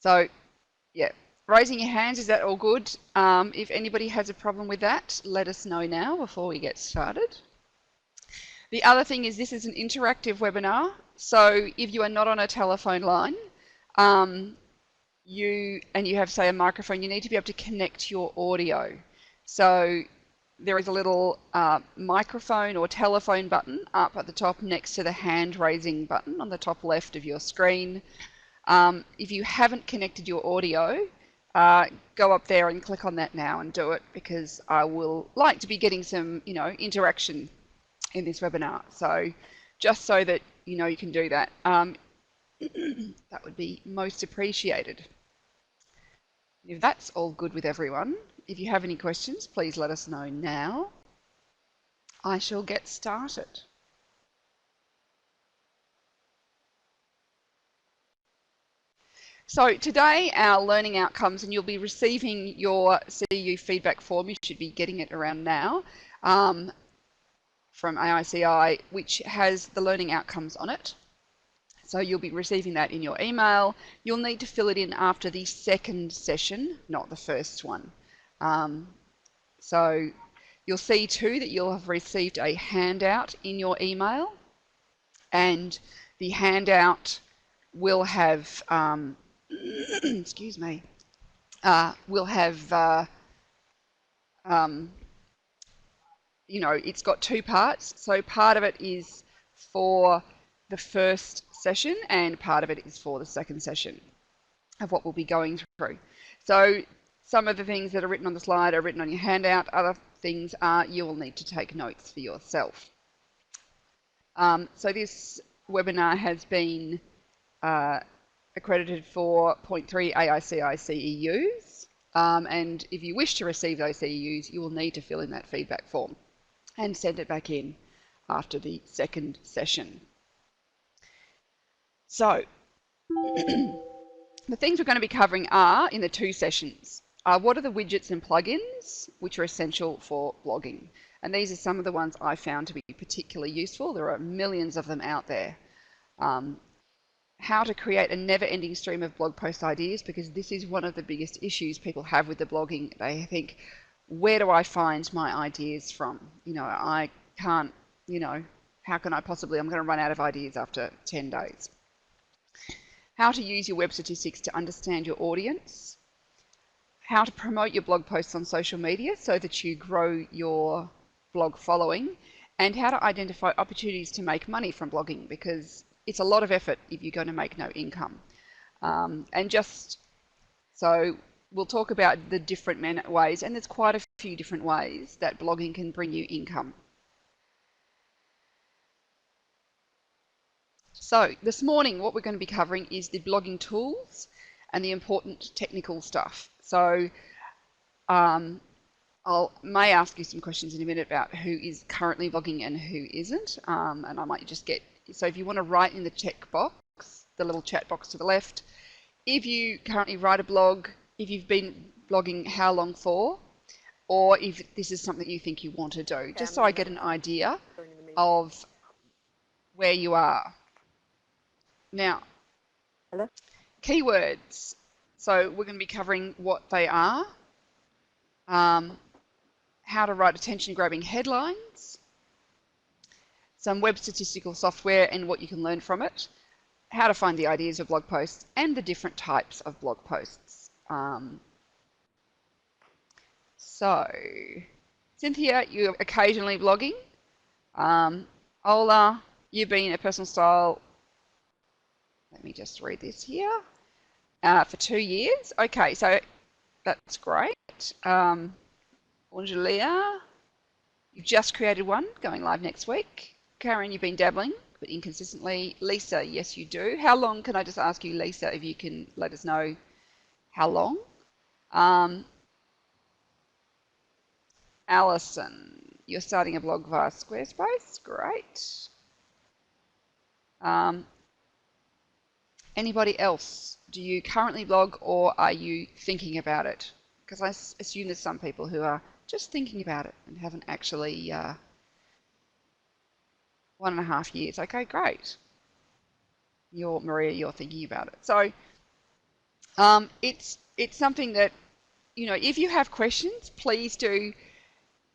So yeah, raising your hands, is that all good? If anybody has a problem with that, let us know now before we get started. The other thing is this is an interactive webinar. So if you are not on a telephone line, you have, say, a microphone, you need to be able to connect your audio. So there is a little microphone or telephone button up at the top next to the hand raising button on the top left of your screen. If you haven't connected your audio, go up there and click on that now and do it, because I will like to be getting some, interaction in this webinar. So just so that you can do that, that would be most appreciated. If that's all good with everyone, if you have any questions, please let us know now. I shall get started. So today our learning outcomes, and you'll be receiving your CEU feedback form, you should be getting it around now, from AICI, which has the learning outcomes on it. So you'll be receiving that in your email. You'll need to fill it in after the second session, not the first one. So you'll see too that you'll have received a handout in your email, and the handout will have, excuse me, will have, it's got two parts. So part of it is for the first session and part of it is for the second session of what we'll be going through. So some of the things that are written on the slide are written on your handout. Other things are you will need to take notes for yourself. So this webinar has been accredited for 0.3 AICI CEUs, and if you wish to receive those CEUs, you will need to fill in that feedback form and send it back in after the second session. So the things we're going to be covering are, in the two sessions, what are the widgets and plugins which are essential for blogging? And these are some of the ones I found to be particularly useful. There are millions of them out there. How to create a never-ending stream of blog post ideas, because this is one of the biggest issues people have with the blogging. They think, where do I find my ideas from? I can't, how can I possibly, I'm going to run out of ideas after 10 days. How to use your web statistics to understand your audience. How to promote your blog posts on social media so that you grow your blog following, and how to identify opportunities to make money from blogging, because it's a lot of effort if you're going to make no income. And just so we'll talk about the different ways, and there's quite a few different ways that blogging can bring you income. So this morning what we're going to be covering is the blogging tools and the important technical stuff. So I may ask you some questions in a minute about who is currently blogging and who isn't, and I might just get, so if you want to write in the check box, the little chat box to the left, if you currently write a blog, if you've been blogging, how long for, or if this is something you think you want to do, just so I get an idea of where you are. Now, Hello? Keywords. So we're going to be covering what they are, how to write attention-grabbing headlines, some web statistical software and what you can learn from it, how to find the ideas of blog posts, and the different types of blog posts. So, Cynthia, you're occasionally blogging. Ola, you've been a personal style, let me just read this here, for 2 years. Okay, so that's great. Angelia, you've just created one, going live next week. Karen, you've been dabbling, but inconsistently. Lisa, yes you do. How long, can I just ask you, Lisa, if you can let us know how long? Alison, you're starting a blog via Squarespace, great. Anybody else? Do you currently blog, or are you thinking about it? Because I assume there's some people who are just thinking about it and haven't actually 1.5 years. Okay, great. Maria, you're thinking about it. So It's something that, you know, if you have questions, please do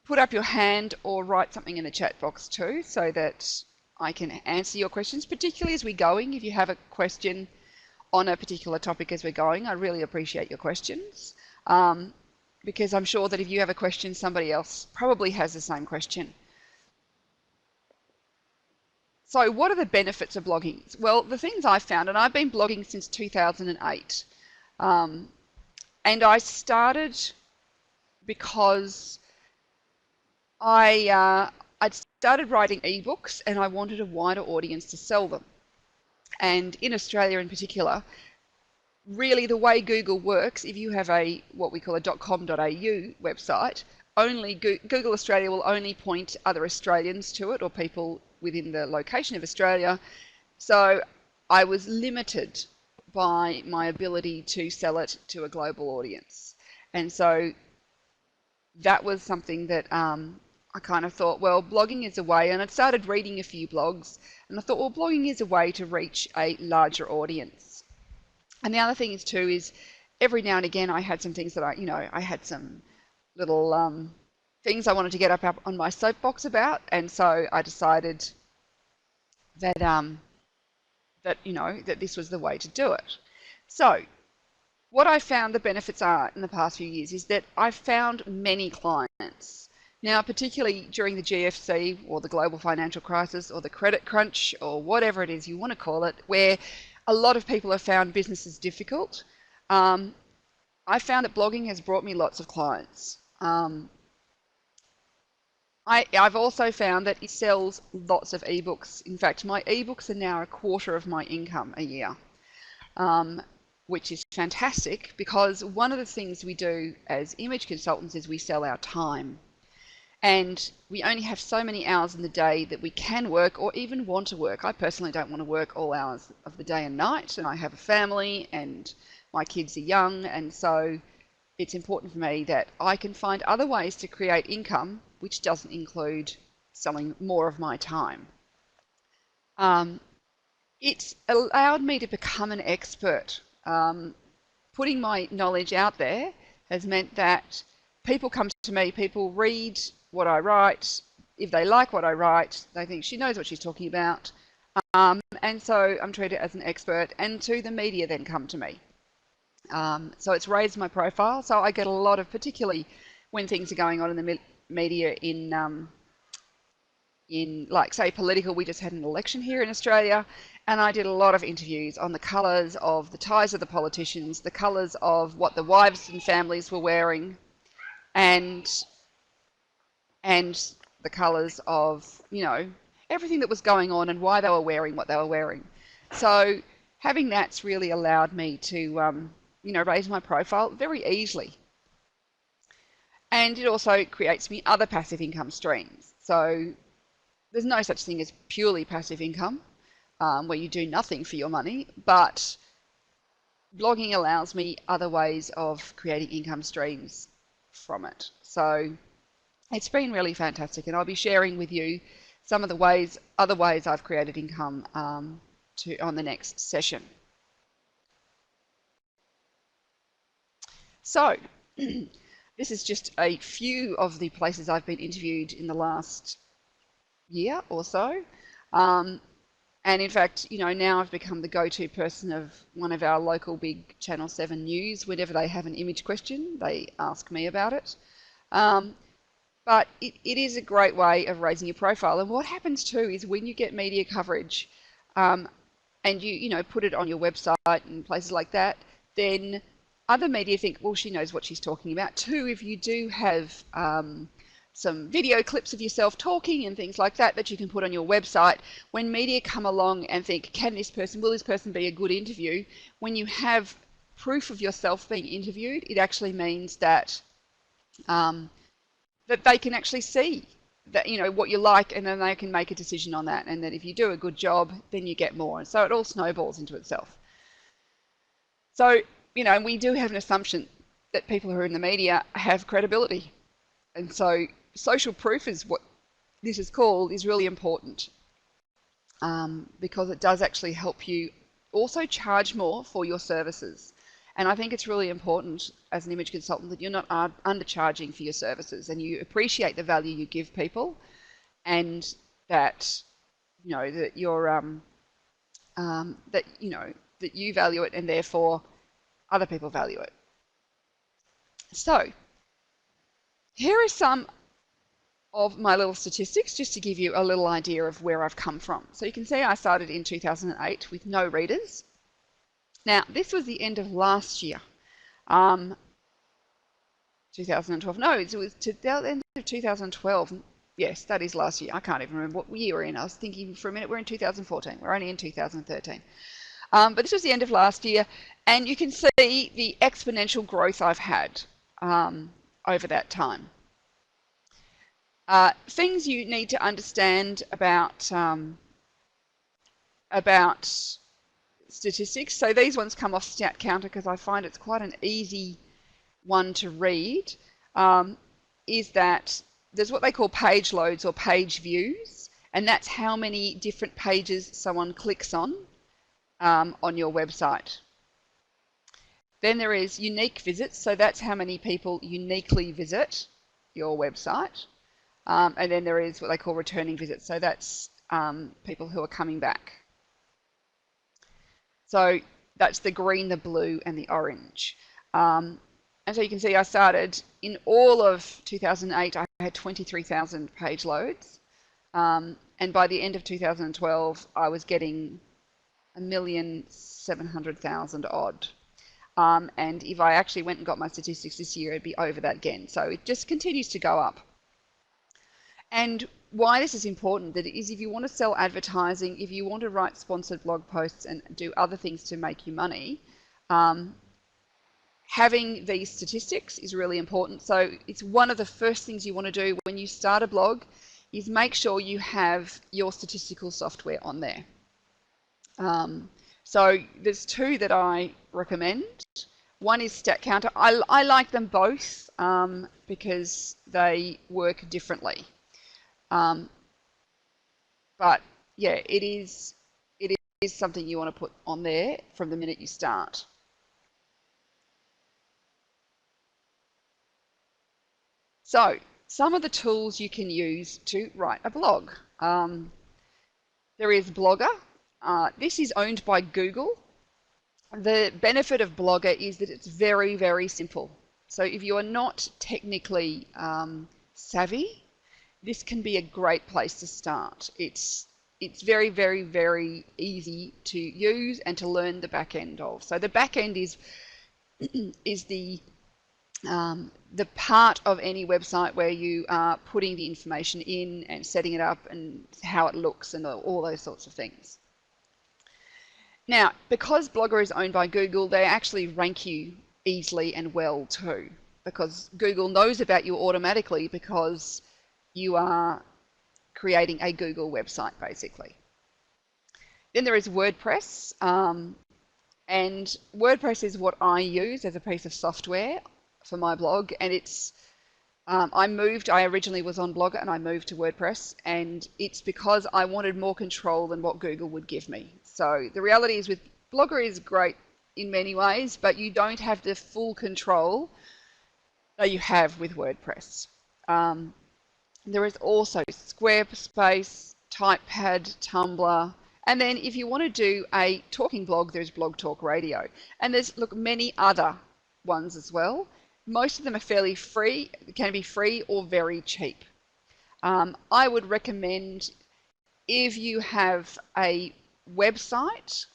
put up your hand or write something in the chat box too, so that I can answer your questions, particularly as we're going. If you have a question on a particular topic as we're going, I really appreciate your questions, because I'm sure that if you have a question, somebody else probably has the same question. So what are the benefits of blogging? Well, the things I've found, and I've been blogging since 2008, and I started because I'd started writing ebooks and I wanted a wider audience to sell them. And in Australia in particular, really the way Google works, if you have a what we call a .com.au website, only Google Australia will only point other Australians to it, or people within the location of Australia. So I was limited by my ability to sell it to a global audience. And so that was something that I kind of thought, well, blogging is a way, and I'd started reading a few blogs, and I thought, well, blogging is a way to reach a larger audience. And the other thing is too, is every now and again I had some things that I had some little things I wanted to get up on my soapbox about, and so I decided that that this was the way to do it. So what I found the benefits are in the past few years is that I've found many clients. Now, particularly during the GFC or the global financial crisis or the credit crunch or whatever it is you want to call it, where a lot of people have found businesses difficult, I found that blogging has brought me lots of clients. I've also found that it sells lots of ebooks. In fact, my ebooks are now a quarter of my income a year, which is fantastic, because one of the things we do as image consultants is we sell our time. And we only have so many hours in the day that we can work or even want to work. I personally don't want to work all hours of the day and night, and I have a family and my kids are young, and so it's important for me that I can find other ways to create income which doesn't include selling more of my time. It's allowed me to become an expert. Putting my knowledge out there has meant that people come to me, people read what I write. If they like what I write, they think she knows what she's talking about. And so I'm treated as an expert, and to the media then come to me. So it's raised my profile. So I get a lot of, particularly when things are going on in the media in like say political, we just had an election here in Australia, and I did a lot of interviews on the colours of the ties of the politicians, the colours of what the wives and families were wearing, and the colours of, you know, everything that was going on and why they were wearing what they were wearing. So having that's really allowed me to, you know, raise my profile very easily. And it also creates me other passive income streams. So there's no such thing as purely passive income, where you do nothing for your money, but blogging allows me other ways of creating income streams from it. So it's been really fantastic, and I'll be sharing with you some of the other ways I've created income on the next session. So this is just a few of the places I've been interviewed in the last year or so. And in fact, you know, now I've become the go-to person of one of our local big Channel 7 news. Whenever they have an image question, they ask me about it. But it is a great way of raising your profile. And what happens too is when you get media coverage and you know, put it on your website and places like that, then other media think, well, she knows what she's talking about. Too, if you do have some video clips of yourself talking and things like that that you can put on your website, when media come along and think, will this person be a good interview? When you have proof of yourself being interviewed, it actually means that that they can actually see that, you know, what you like, and then they can make a decision on that. And then if you do a good job, then you get more. And so it all snowballs into itself. So, you know, we do have an assumption that people who are in the media have credibility. And so social proof is what this is called, is really important, because it does actually help you also charge more for your services. And I think it's really important as an image consultant that you're not undercharging for your services, and you appreciate the value you give people, and that that you're that you value it, and therefore other people value it. So here are some of my little statistics, just to give you a little idea of where I've come from. So you can see I started in 2008 with no readers. Now, this was the end of last year, 2012. No, it was to the end of 2012. Yes, that is last year. I can't even remember what year we're in. I was thinking for a minute, we're in 2014. We're only in 2013. But this was the end of last year, and you can see the exponential growth I've had over that time. Things you need to understand about statistics. So these ones come off StatCounter because I find it's quite an easy one to read, is that there's what they call page loads or page views, and that's how many different pages someone clicks on your website. Then there is unique visits, so that's how many people uniquely visit your website. And then there is what they call returning visits, so that's people who are coming back. So that's the green, the blue, and the orange. And so you can see I started in all of 2008, I had 23,000 page loads. And by the end of 2012, I was getting 1,700,000 odd. And if I actually went and got my statistics this year, it'd be over that again. So it just continues to go up. And why this is important, that is, if you want to sell advertising, if you want to write sponsored blog posts and do other things to make you money, having these statistics is really important. So it's one of the first things you want to do when you start a blog, is make sure you have your statistical software on there. So there's two that I recommend. One is StatCounter. I like them both because they work differently. But yeah, it is something you want to put on there from the minute you start. So some of the tools you can use to write a blog. There is Blogger. This is owned by Google. The benefit of Blogger is that it's very, very simple. So if you are not technically savvy, this can be a great place to start. It's very, very, very easy to use and to learn the back end of. So the back end is the part of any website where you are putting the information in and setting it up and how it looks and all those sorts of things. Now, because Blogger is owned by Google, they actually rank you easily and well too, because Google knows about you automatically because you are creating a Google website, basically. Then there is WordPress, and WordPress is what I use as a piece of software for my blog, and it's I originally was on Blogger and I moved to WordPress, and it's because I wanted more control than what Google would give me. So the reality is, with Blogger is great in many ways, but you don't have the full control that you have with WordPress. There is also Squarespace, Typepad, Tumblr, and then if you want to do a talking blog, there's Blog Talk Radio, and there's many other ones as well. Most of them are fairly free, can be free or very cheap. I would recommend, if you have a website,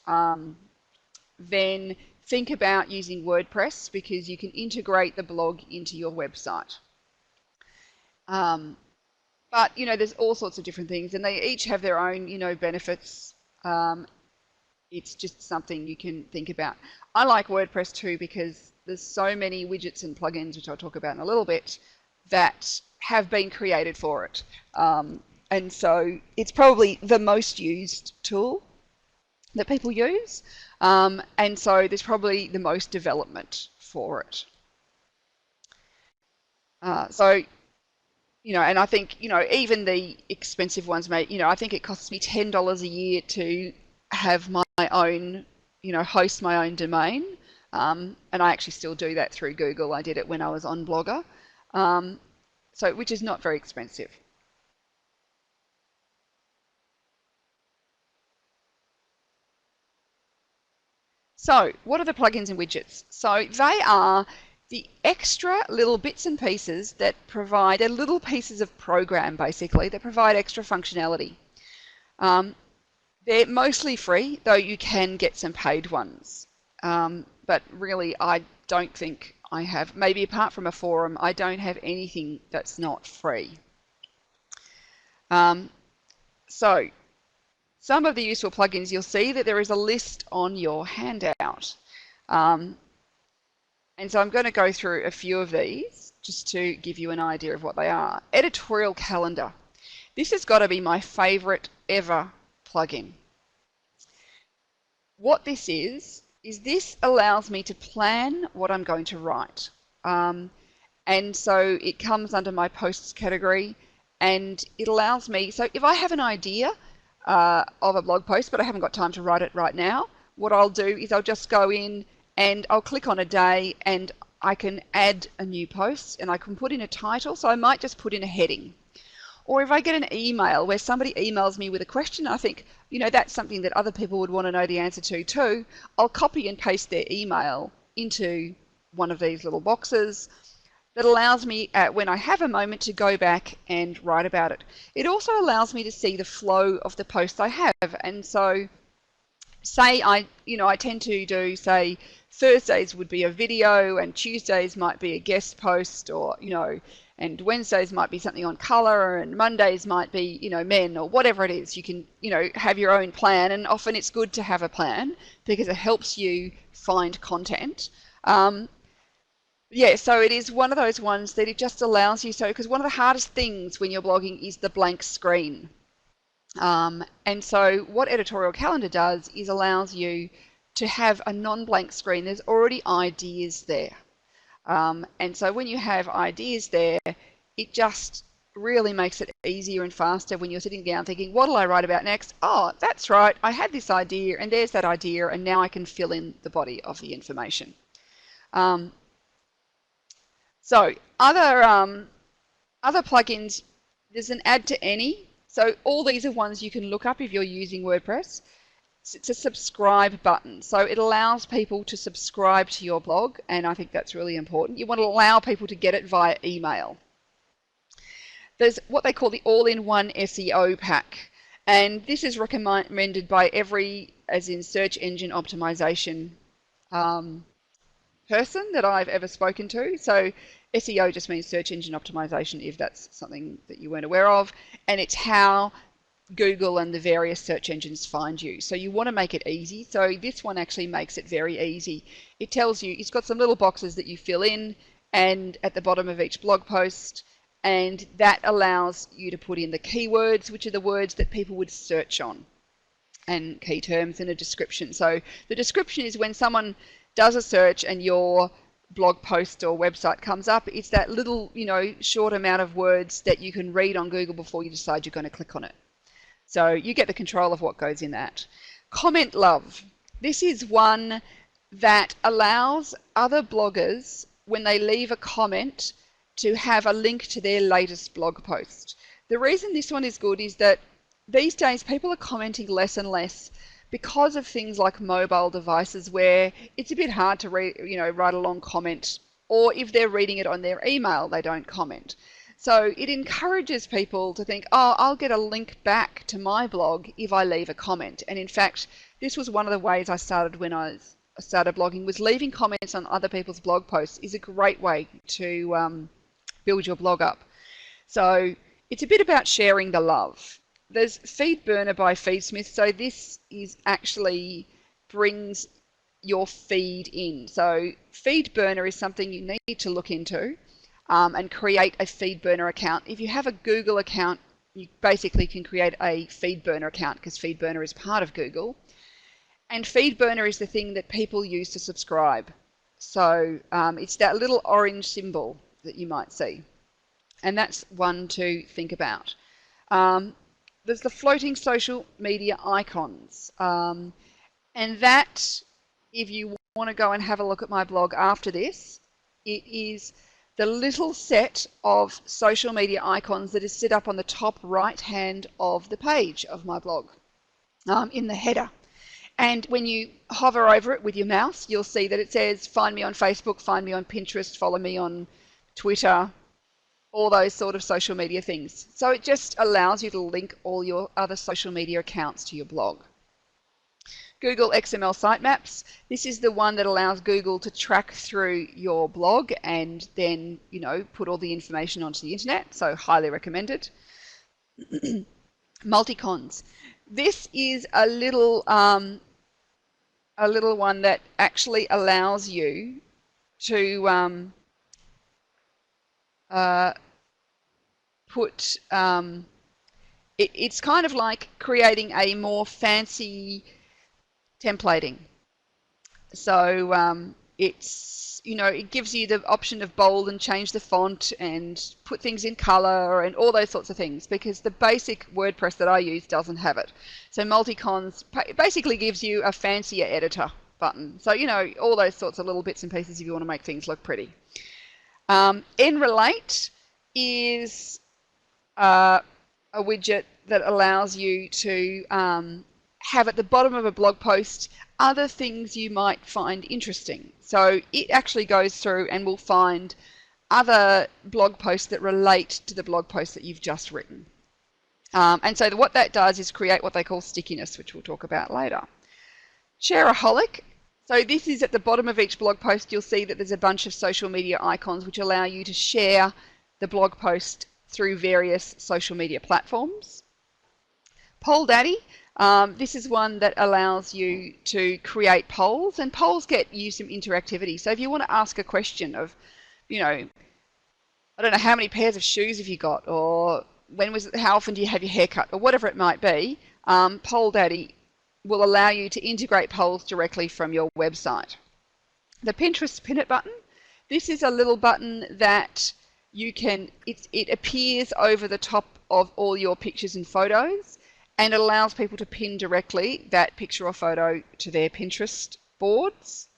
then think about using WordPress, because you can integrate the blog into your website. But there's all sorts of different things, and they each have their own benefits. It's just something you can think about. I like WordPress too, because there's so many widgets and plugins, which I'll talk about in a little bit, that have been created for it. And so it's probably the most used tool that people use. And so there's probably the most development for it. And I think, even the expensive ones I think it costs me $10 a year to have my own, host my own domain. and I actually still do that through Google. I did it when I was on Blogger, which is not very expensive. So what are the plugins and widgets? So they are the extra little bits and pieces that provide little pieces of program, basically, that provide extra functionality. They're mostly free, though you can get some paid ones. But really, I don't think I have, maybe apart from a forum, I don't have anything that's not free. So some of the useful plugins, you'll see that there is a list on your handout. And so I'm going to go through a few of these just to give you an idea of what they are. Editorial Calendar. This has got to be my favorite ever plugin. What this is this allows me to plan what I'm going to write. And so it comes under my posts category, and it allows me, so if I have an idea of a blog post, but I haven't got time to write it right now, what I'll do is I'll just go in and I'll click on a day and I can add a new post and I can put in a title. So I might just put in a heading. Or if I get an email where somebody emails me with a question, I think, you know, that's something that other people would want to know the answer to too, I'll copy and paste their email into one of these little boxes that allows me, when I have a moment, to go back and write about it. It also allows me to see the flow of the posts I have. And so say I tend to do, say, Thursdays would be a video and Tuesdays might be a guest post, or, and Wednesdays might be something on color, and Mondays might be, men, or whatever it is. You can, have your own plan, and often it's good to have a plan because it helps you find content. Yeah, so it is one of those ones that it just allows you, because one of the hardest things when you're blogging is the blank screen. And so what Editorial Calendar does is allows you to have a non-blank screen. There's already ideas there. And so when you have ideas there, it just really makes it easier and faster when you're sitting down thinking, what'll I write about next? Oh, that's right, I had this idea, and there's that idea, and now I can fill in the body of the information. So other plugins, there's an Add to Any. So all these are ones you can look up if you're using WordPress. It's a subscribe button. So it allows people to subscribe to your blog, and I think that's really important. You want to allow people to get it via email. There's what they call the all-in-one SEO pack, and this is recommended by every, as in search engine optimization person that I've ever spoken to. So SEO just means search engine optimization, if that's something that you weren't aware of, and it's how Google and the various search engines find you. So you want to make it easy. So this one actually makes it very easy. It tells you, it's got some little boxes that you fill in and at the bottom of each blog post, and that allows you to put in the keywords, which are the words that people would search on, and key terms, and a description. So the description is when someone does a search and your blog post or website comes up, it's that little, short amount of words that you can read on Google before you decide you're going to click on it. So you get the control of what goes in that. Comment Love. This is one that allows other bloggers, when they leave a comment, to have a link to their latest blog post. The reason this one is good is that these days people are commenting less and less because of things like mobile devices, where it's a bit hard to write a long comment, or if they're reading it on their email, they don't comment. So it encourages people to think, oh, I'll get a link back to my blog if I leave a comment. And in fact, this was one of the ways I started when I started blogging, was leaving comments on other people's blog posts is a great way to build your blog up. So it's a bit about sharing the love. There's FeedBurner by Feedsmith. So this is actually brings your feed in. So FeedBurner is something you need to look into. And create a FeedBurner account. If you have a Google account, you basically can create a FeedBurner account because FeedBurner is part of Google. And FeedBurner is the thing that people use to subscribe. So it's that little orange symbol that you might see. And that's one to think about. There's the floating social media icons. And that if you want to go and have a look at my blog after this, it is the little set of social media icons that is set up on the top right hand of the page of my blog, in the header. And when you hover over it with your mouse, you'll see that it says find me on Facebook, find me on Pinterest, follow me on Twitter, all those sort of social media things. So it just allows you to link all your other social media accounts to your blog. Google XML Sitemaps. This is the one that allows Google to track through your blog and then, you know, put all the information onto the internet. So highly recommended. Multicons. This is a little one that actually allows you to put, it's kind of like creating a more fancy templating. So it's, you know, it gives you the option of bold and change the font and put things in color and all those sorts of things, because the basic WordPress that I use doesn't have it. So Multicons basically gives you a fancier editor button. So, you know, all those sorts of little bits and pieces if you want to make things look pretty. Enrelate is a widget that allows you to have at the bottom of a blog post other things you might find interesting. So it actually goes through and will find other blog posts that relate to the blog post that you've just written. And so what that does is create what they call stickiness, which we'll talk about later. Shareaholic. So this is at the bottom of each blog post. You'll see that there's a bunch of social media icons which allow you to share the blog post through various social media platforms. Polldaddy. This is one that allows you to create polls, and polls get you some interactivity. So if you want to ask a question of, you know, I don't know, how many pairs of shoes have you got, or how often do you have your hair cut, or whatever it might be, Polldaddy will allow you to integrate polls directly from your website. The Pinterest Pin It button. This is a little button that you can, it appears over the top of all your pictures and photos, and it allows people to pin directly that picture or photo to their Pinterest boards.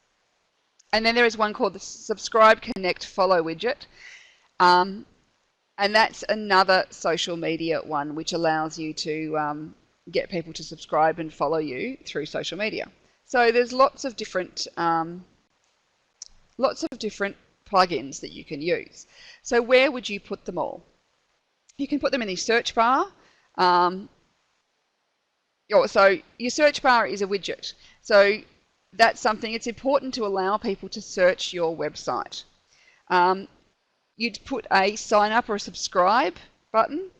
And then there is one called the Subscribe, Connect, Follow widget. And that's another social media one which allows you to get people to subscribe and follow you through social media. So there's lots of different plugins that you can use. So where would you put them all? You can put them in the search bar. So your search bar is a widget. So that's something, it's important to allow people to search your website. You'd put a sign up or a subscribe button.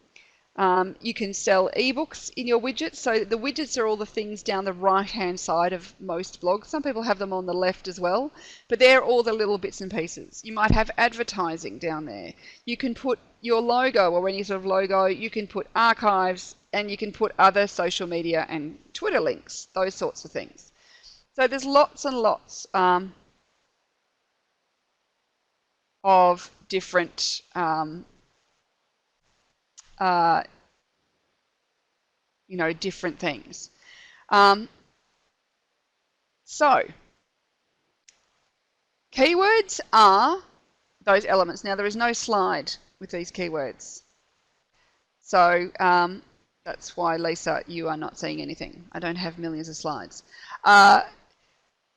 You can sell ebooks in your widgets. So the widgets are all the things down the right hand side of most blogs. Some people have them on the left as well, but they're all the little bits and pieces. You might have advertising down there. You can put your logo or any sort of logo. You can put archives, and you can put other social media and Twitter links, those sorts of things. So there's lots and lots of different different things. So keywords are those elements. Now there is no slide with these keywords. So that's why, Lisa, you are not seeing anything. I don't have millions of slides.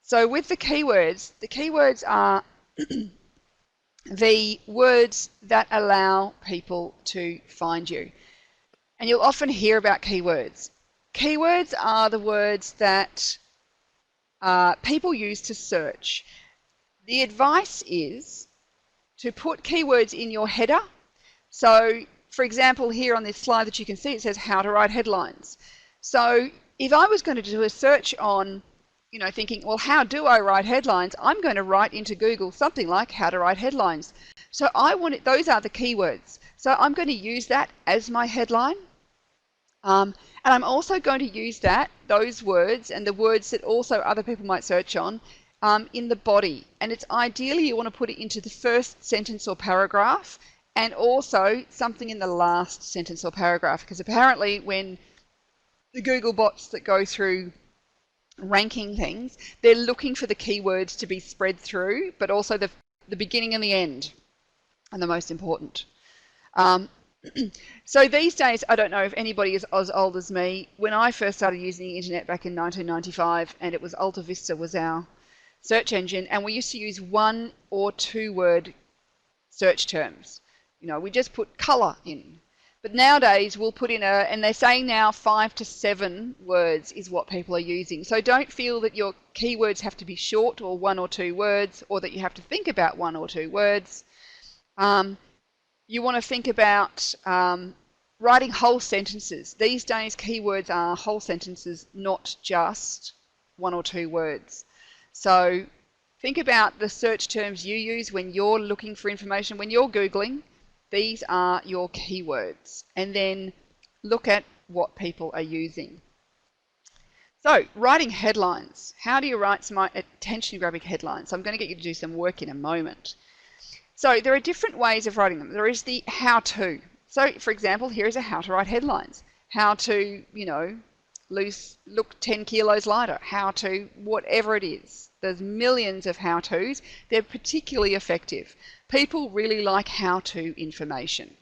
So with the keywords are the words that allow people to find you. And you'll often hear about keywords. Keywords are the words that people use to search. The advice is to put keywords in your header. So, for example, here on this slide that you can see, it says how to write headlines. So if I was going to do a search on, you know, thinking, well, how do I write headlines? I'm going to write into Google something like how to write headlines. So those are the keywords. So I'm going to use that as my headline. And I'm also going to use those words and the words that also other people might search on in the body. And it's ideally you want to put it into the first sentence or paragraph, and also something in the last sentence or paragraph, because apparently when the Google bots that go through ranking things, they're looking for the keywords to be spread through, but also the beginning and the end are the most important. So these days, I don't know if anybody is as old as me. When I first started using the internet back in 1995, and it was Alta Vista was our search engine, and we used to use 1 or 2 word search terms. We just put colour in. But nowadays we'll put in and they're saying now 5 to 7 words is what people are using. So don't feel that your keywords have to be short or 1 or 2 words, or that you have to think about 1 or 2 words. You want to think about writing whole sentences. These days keywords are whole sentences, not just 1 or 2 words. So think about the search terms you use when you're looking for information. When you're Googling, these are your keywords. And then look at what people are using. So, writing headlines. How do you write some attention-grabbing headlines? I'm going to get you to do some work in a moment. So there are different ways of writing them. There is the how-to. So, for example, here is a how to write headlines. How to, look 10 kilos lighter. How to, whatever it is. There's millions of how-tos. They're particularly effective. People really like how-to information.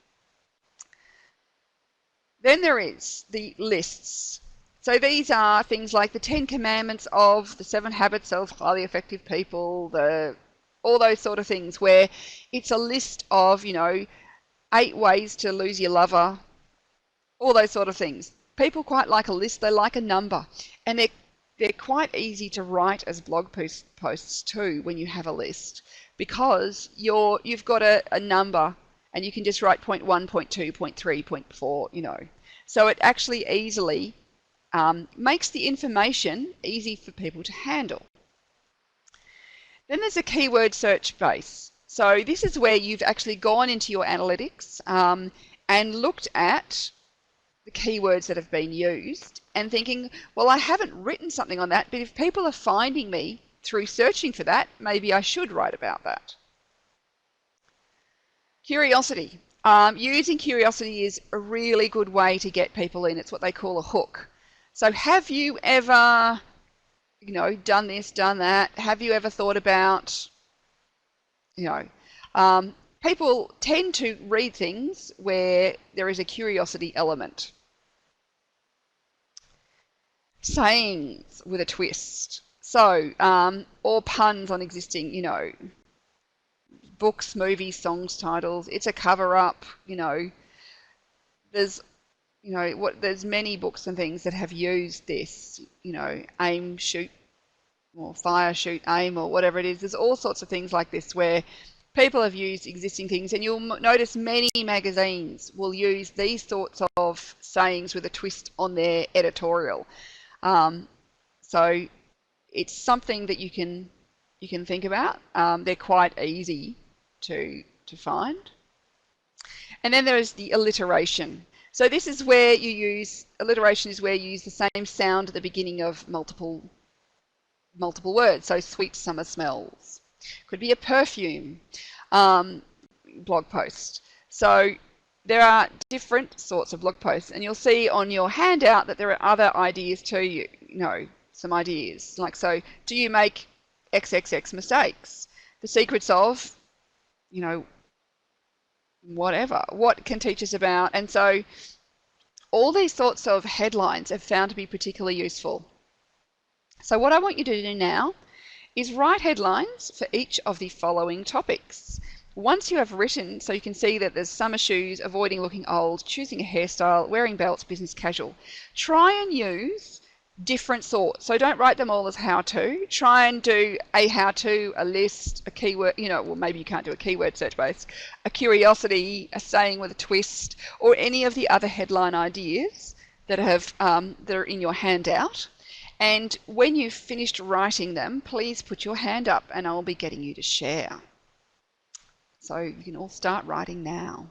Then there is the lists. So these are things like the 10 commandments of, the 7 habits of highly effective people, all those sort of things, where it's a list of, 8 ways to lose your lover, all those sort of things. People quite like a list. They like a number. And they're quite easy to write as blog posts too when you have a list, because you've got a number and you can just write point 1, point 2, point 3, point 4, So it actually easily makes the information easy for people to handle. Then there's a keyword search base. So this is where you've actually gone into your analytics and looked at the keywords that have been used and thinking, well, I haven't written something on that, but if people are finding me through searching for that, maybe I should write about that. Curiosity. Using curiosity is a really good way to get people in. It's what they call a hook. So have you ever, done this, done that? Have you ever thought about, people tend to read things where there is a curiosity element. Sayings with a twist. So, or puns on existing, books, movies, songs, titles. It's a cover-up, There's, there's many books and things that have used this, aim, shoot, or fire, shoot, aim, or whatever it is. There's all sorts of things like this where people have used existing things, and you'll notice many magazines will use these sorts of sayings with a twist on their editorial. So it's something that you can think about. They're quite easy to find. And then there is the alliteration. So this is where you use, alliteration is where you use the same sound at the beginning of multiple words. So sweet summer smells. Could be a perfume blog post. So there are different sorts of blog posts, and you'll see on your handout that there are other ideas too, some ideas. Like, so do you make XXX mistakes? The secrets of, whatever. What can teach us about? And so all these sorts of headlines are found to be particularly useful. So what I want you to do now is write headlines for each of the following topics. Once you have written, so you can see that there's summer shoes, avoiding looking old, choosing a hairstyle, wearing belts, business casual. Try and use different sorts. So don't write them all as how-to. Try and do a how-to, a list, a keyword, well, maybe you can't do a keyword search base, a curiosity, a saying with a twist, or any of the other headline ideas that have that are in your handout. And when you've finished writing them, please put your hand up and I'll be getting you to share. So you can all start writing now.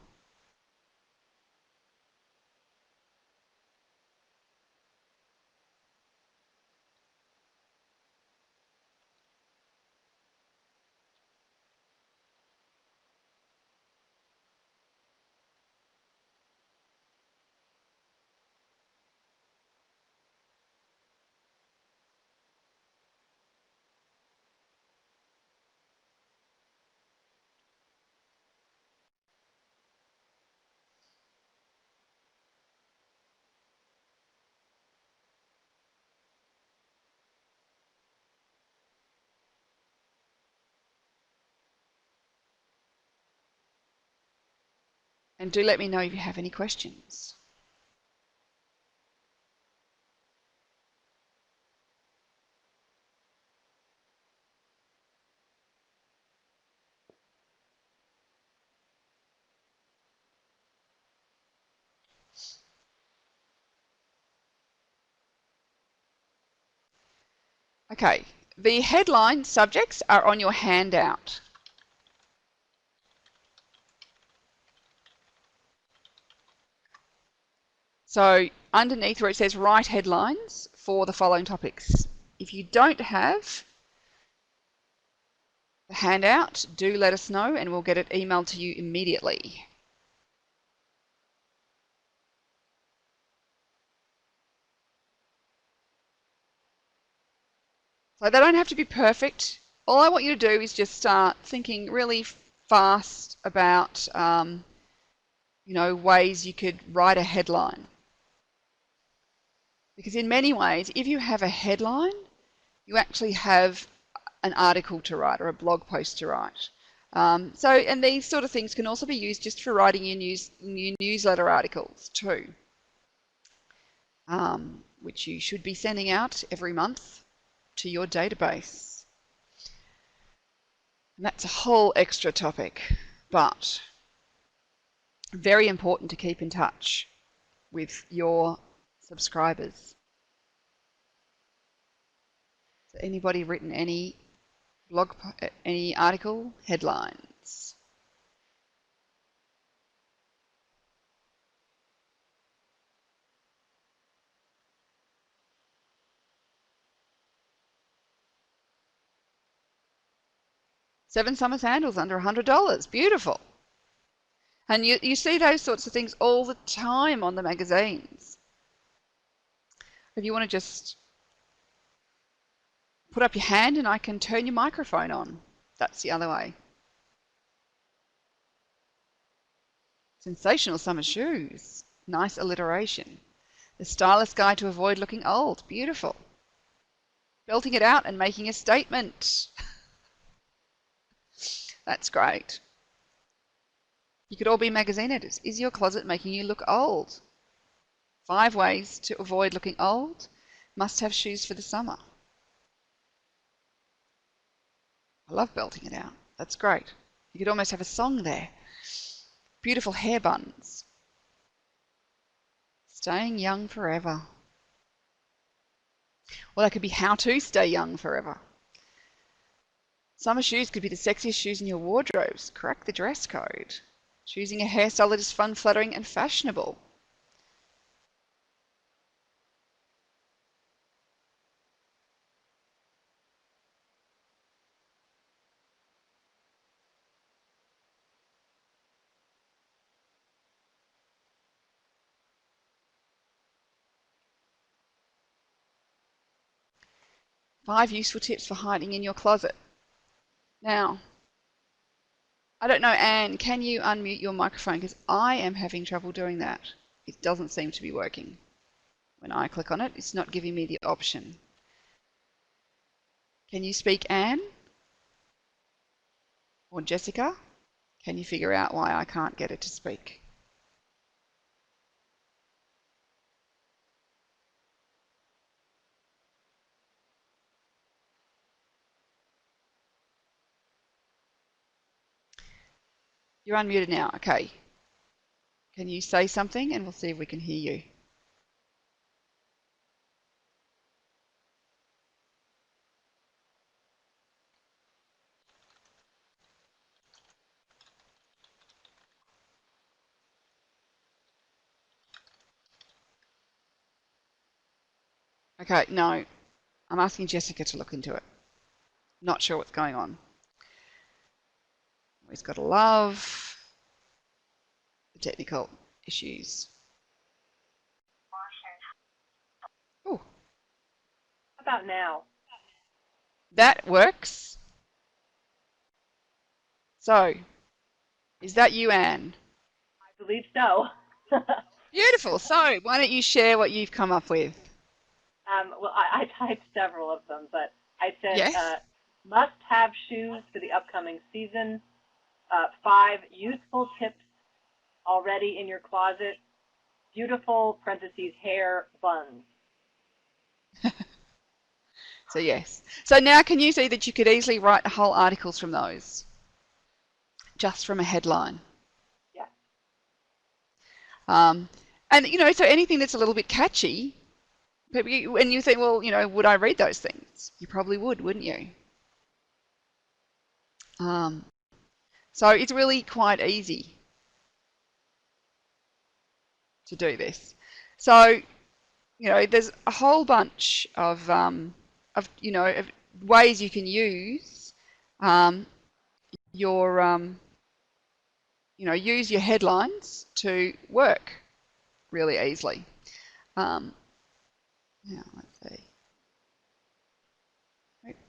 And do let me know if you have any questions. Okay, the headline subjects are on your handout. So underneath where it says write headlines for the following topics. If you don't have the handout, do let us know and we'll get it emailed to you immediately. So they don't have to be perfect. All I want you to do is just start thinking really fast about, ways you could write a headline. Because in many ways, if you have a headline, you actually have an article to write or a blog post to write. And these sort of things can also be used just for writing your newsletter articles too, which you should be sending out every month to your database. And that's a whole extra topic, but very important to keep in touch with your subscribers. So anybody written any article headlines? Seven summer sandals under $100. Beautiful. And you see those sorts of things all the time on the magazines. If you want to just put up your hand and I can turn your microphone on. That's the other way. Sensational summer shoes. Nice alliteration. The Stylist Guide to Avoid Looking Old. Beautiful. Belting it out and making a statement. That's great. You could all be magazine editors. Is your closet making you look old? 5 ways to avoid looking old. Must have shoes for the summer. I love belting it out. That's great. You could almost have a song there. Beautiful hair buns. Staying young forever. Well, that could be how to stay young forever. Summer shoes could be the sexiest shoes in your wardrobes. Crack the dress code. Choosing a hairstyle that is fun, flattering, and fashionable. Five useful tips for hiding in your closet. Now, I don't know, Anne, can you unmute your microphone? Because I am having trouble doing that. It doesn't seem to be working. When I click on it, it's not giving me the option. Can you speak, Anne? Or Jessica? Can you figure out why I can't get it to speak? You're unmuted now. Okay. Can you say something and we'll see if we can hear you. Okay, no. I'm asking Jessica to look into it. Not sure what's going on. We've got to love the technical issues. Oh. How about now? That works. So, is that you, Anne? I believe so. Beautiful. So, why don't you share what you've come up with? Well, I typed several of them, but I said Yes. must-have shoes for the upcoming season, 5 useful tips already in your closet, beautiful, parentheses, hair buns. So yes. So now can you see that you could easily write whole articles from those? Just from a headline. Yes. And, you know, so anything that's a little bit catchy, and you think, well, you know, would I read those things? You probably would, wouldn't you? So it's really quite easy to do this. So, you know, there's a whole bunch of you know, of ways you can use your, you know, use your headlines to work really easily. Now, let's see.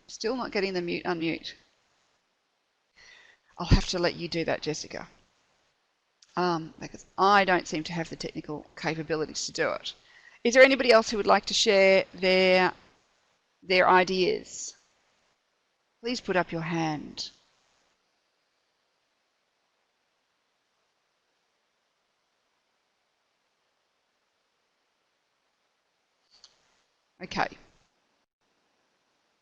Still not getting the mute unmute. I'll have to let you do that, Jessica, because I don't seem to have the technical capabilities to do it. Is there anybody else who would like to share their ideas? Please put up your hand. Okay.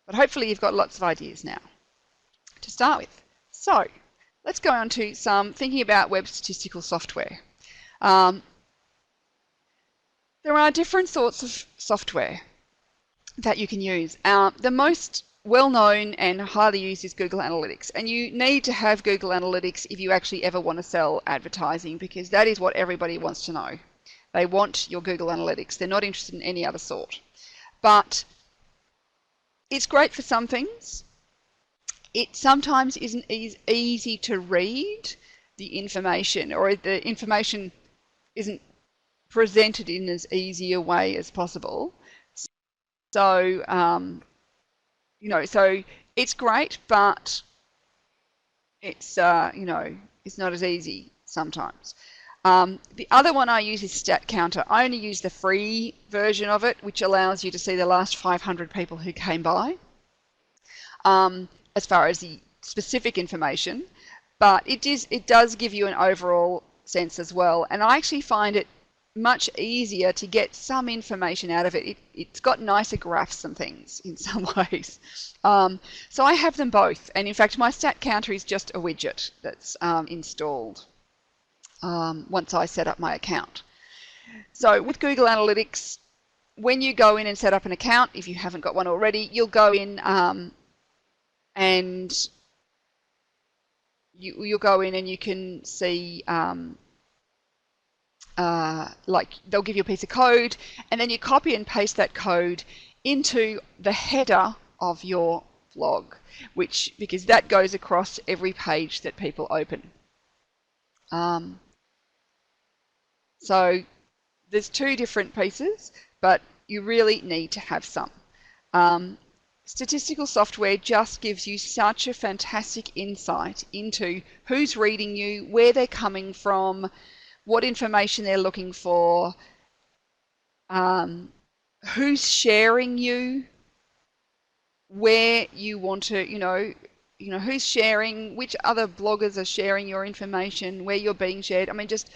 But hopefully you've got lots of ideas now to start with. So let's go on to some thinking about web statistical software. There are different sorts of software that you can use. The most well-known and highly used is Google Analytics, and you need to have Google Analytics if you actually ever want to sell advertising, because that is what everybody wants to know. They want your Google Analytics. They're not interested in any other sort. But it's great for some things. It sometimes isn't easy to read the information, or the information isn't presented in as easy a way as possible. So, you know, so it's great, but it's, you know, it's not as easy sometimes. The other one I use is StatCounter. I only use the free version of it, which allows you to see the last 500 people who came by, as far as the specific information, but it does give you an overall sense as well. And I actually find it much easier to get some information out of it. It's got nicer graphs and things in some ways. So I have them both. And in fact, my StatCounter is just a widget that's installed once I set up my account. So with Google Analytics, when you go in and set up an account, if you haven't got one already, you'll go in and you'll go in and you can see like they'll give you a piece of code, and then you copy and paste that code into the header of your blog, because that goes across every page that people open. So there's two different pieces, but you really need to have some. Statistical software just gives you such a fantastic insight into who's reading you, where they're coming from, what information they're looking for, who's sharing you, where you want to, you know, who's sharing, which other bloggers are sharing your information, where you're being shared. I mean, just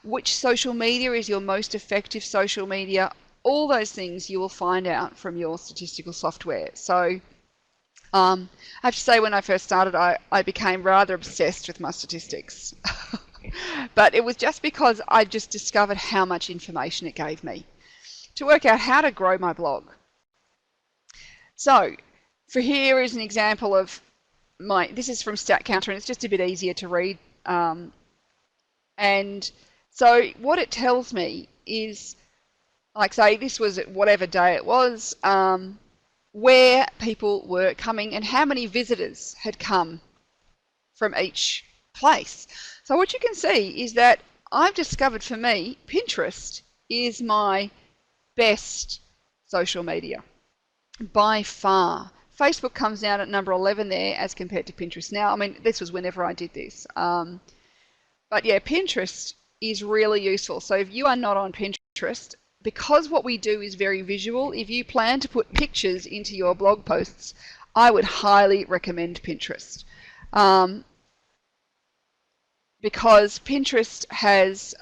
which social media is your most effective social media. All those things you will find out from your statistical software. So I have to say, when I first started, I became rather obsessed with my statistics. But it was just because I just discovered how much information it gave me to work out how to grow my blog. So for here is an example of this is from StatCounter, and it's just a bit easier to read. And so what it tells me is, like say this was whatever day it was, where people were coming and how many visitors had come from each place. So what you can see is that I've discovered, for me, Pinterest is my best social media by far. Facebook comes down at number 11 there as compared to Pinterest. Now, I mean, this was whenever I did this. But yeah, Pinterest is really useful. So if you are not on Pinterest, because what we do is very visual, if you plan to put pictures into your blog posts, I would highly recommend Pinterest. because Pinterest has,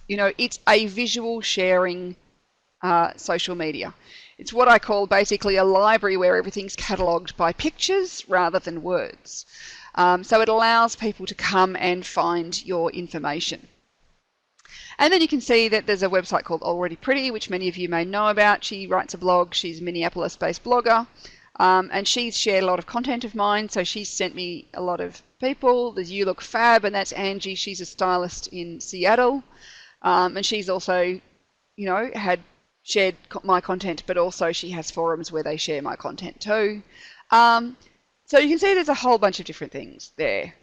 it's a visual sharing social media. It's what I call basically a library where everything's catalogued by pictures rather than words. So it allows people to come and find your information. And then you can see that there's a website called Already Pretty, which many of you may know about. She writes a blog. She's a Minneapolis-based blogger. And she's shared a lot of content of mine. So she's sent me a lot of people. There's You Look Fab, and that's Angie. She's a stylist in Seattle. And she's also, had shared my content, but also she has forums where they share my content too. So you can see there's a whole bunch of different things there.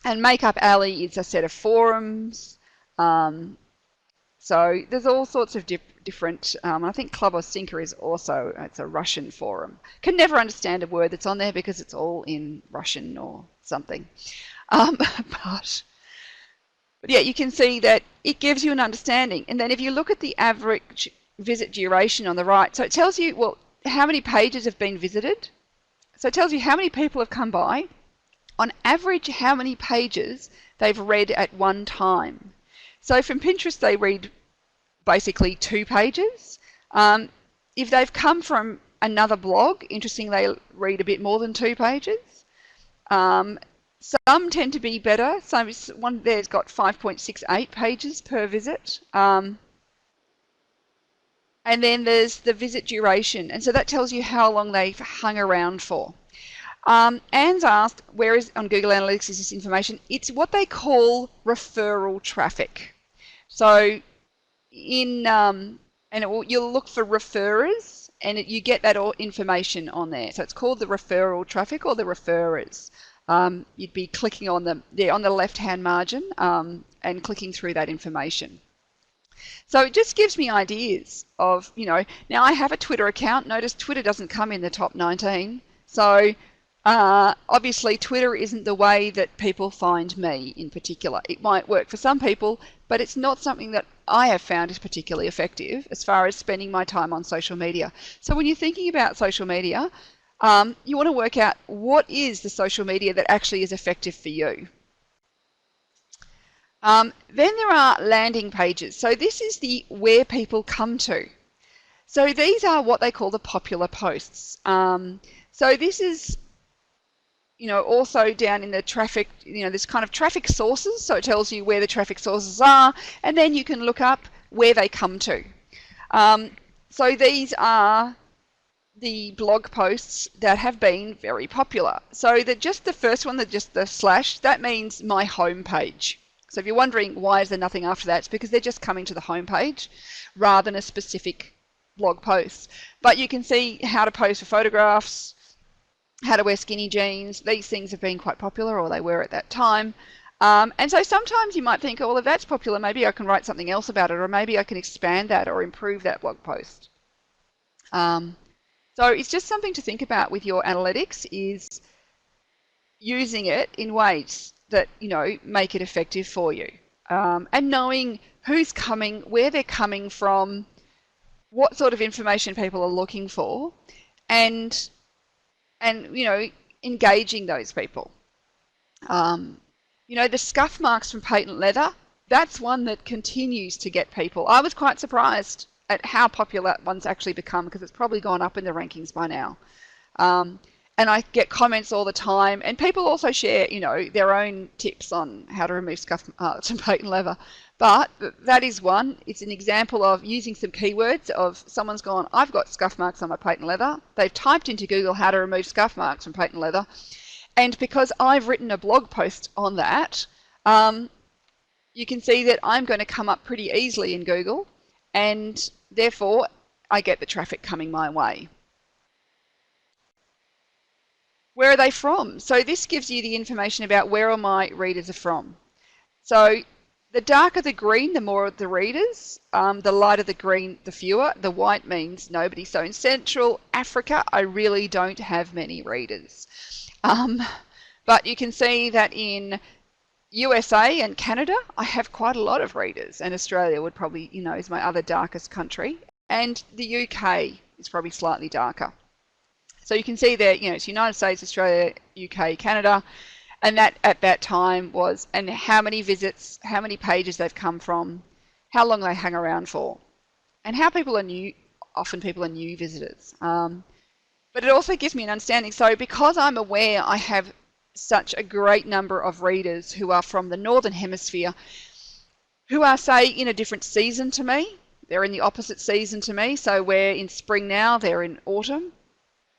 And Makeup Alley is a set of forums. So there's all sorts of different, I think Klavosinka is also, it's a Russian forum. Can never understand a word that's on there because it's all in Russian or something. But yeah, you can see that it gives you an understanding. And then if you look at the average visit duration on the right, so it tells you, well, how many pages have been visited. So it tells you how many people have come by. On average, how many pages they've read at one time. So from Pinterest, they read basically 2 pages. If they've come from another blog, interestingly, they read a bit more than 2 pages. Some tend to be better. So one there's got 5.68 pages per visit. And then there's the visit duration. And so that tells you how long they've hung around for. Anne's asked, where is on Google Analytics is this information? It's what they call referral traffic. So you'll look for referrers, and you get that information on there. So it's called the referral traffic or the referrers. You'd be clicking on them there on the left-hand margin and clicking through that information. So it just gives me ideas of, now I have a Twitter account. Notice Twitter doesn't come in the top 19. So obviously Twitter isn't the way that people find me in particular. It might work for some people, but it's not something that I have found is particularly effective as far as spending my time on social media. So when you're thinking about social media, you want to work out what is the social media that actually is effective for you. Then there are landing pages. So this is the where people come to. So these are what they call the popular posts. So this is, also down in the traffic, there's kind of traffic sources. So it tells you where the traffic sources are, and then you can look up where they come to. So these are the blog posts that have been very popular. So just the first one, just the slash, that means my home page. So if you're wondering why is there nothing after that, it's because they're just coming to the home page rather than a specific blog post. But you can see how to pose for photographs, how to wear skinny jeans. These things have been quite popular, or they were at that time. And so sometimes you might think, oh, well, if that's popular, maybe I can write something else about it, or maybe I can expand that or improve that blog post. So it's just something to think about with your analytics, is using it in ways that, make it effective for you. And knowing who's coming, where they're coming from, what sort of information people are looking for, and engaging those people. The scuff marks from Patent Leather, that's one that continues to get people. I was quite surprised at how popular that one's actually become, because it's probably gone up in the rankings by now. And I get comments all the time, and people also share, their own tips on how to remove scuff marks from Patent Leather. But that is one. It's an example of using some keywords of someone's gone, I've got scuff marks on my Patent Leather. They've typed into Google how to remove scuff marks from Patent Leather. And because I've written a blog post on that, you can see that I'm going to come up pretty easily in Google, and therefore I get the traffic coming my way. Where are they from? So this gives you the information about where all my readers are from. So the darker the green, the more the readers. The lighter the green, the fewer. The white means nobody. So in Central Africa, I really don't have many readers. But you can see that in USA and Canada, I have quite a lot of readers, and Australia would probably, is my other darkest country. And the UK is probably slightly darker. So you can see there, it's United States, Australia, UK, Canada, And that at that time was, and how many visits, how many pages they've come from, how long they hang around for, and how people are new. Often people are new visitors. But it also gives me an understanding. So because I'm aware I have such a great number of readers who are from the Northern Hemisphere, who are, say, in a different season to me. They're in the opposite season to me. So we're in spring now, they're in autumn.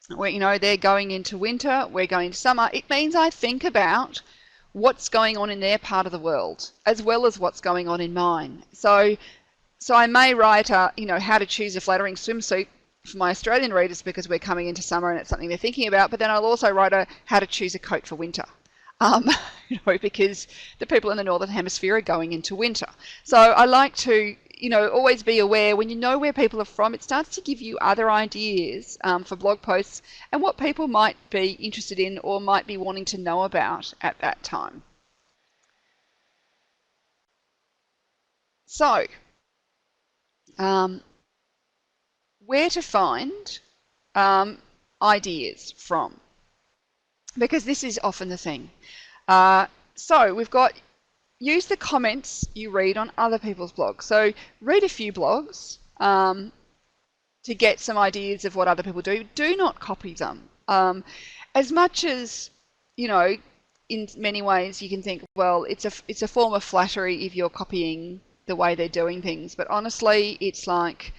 They're going into winter, we're going to summer. It means I think about what's going on in their part of the world, as well as what's going on in mine. So I may write, how to choose a flattering swimsuit for my Australian readers because we're coming into summer and it's something they're thinking about, but then I'll also write how to choose a coat for winter. Because the people in the Northern Hemisphere are going into winter. So I like to, always be aware when you know where people are from, it starts to give you other ideas for blog posts and what people might be interested in or might be wanting to know about at that time. So, where to find ideas from, because this is often the thing. So we've got, use the comments you read on other people's blogs. So read a few blogs to get some ideas of what other people do. Do not copy them. As much as, in many ways you can think, well, it's a form of flattery if you're copying the way they're doing things. But honestly, it's like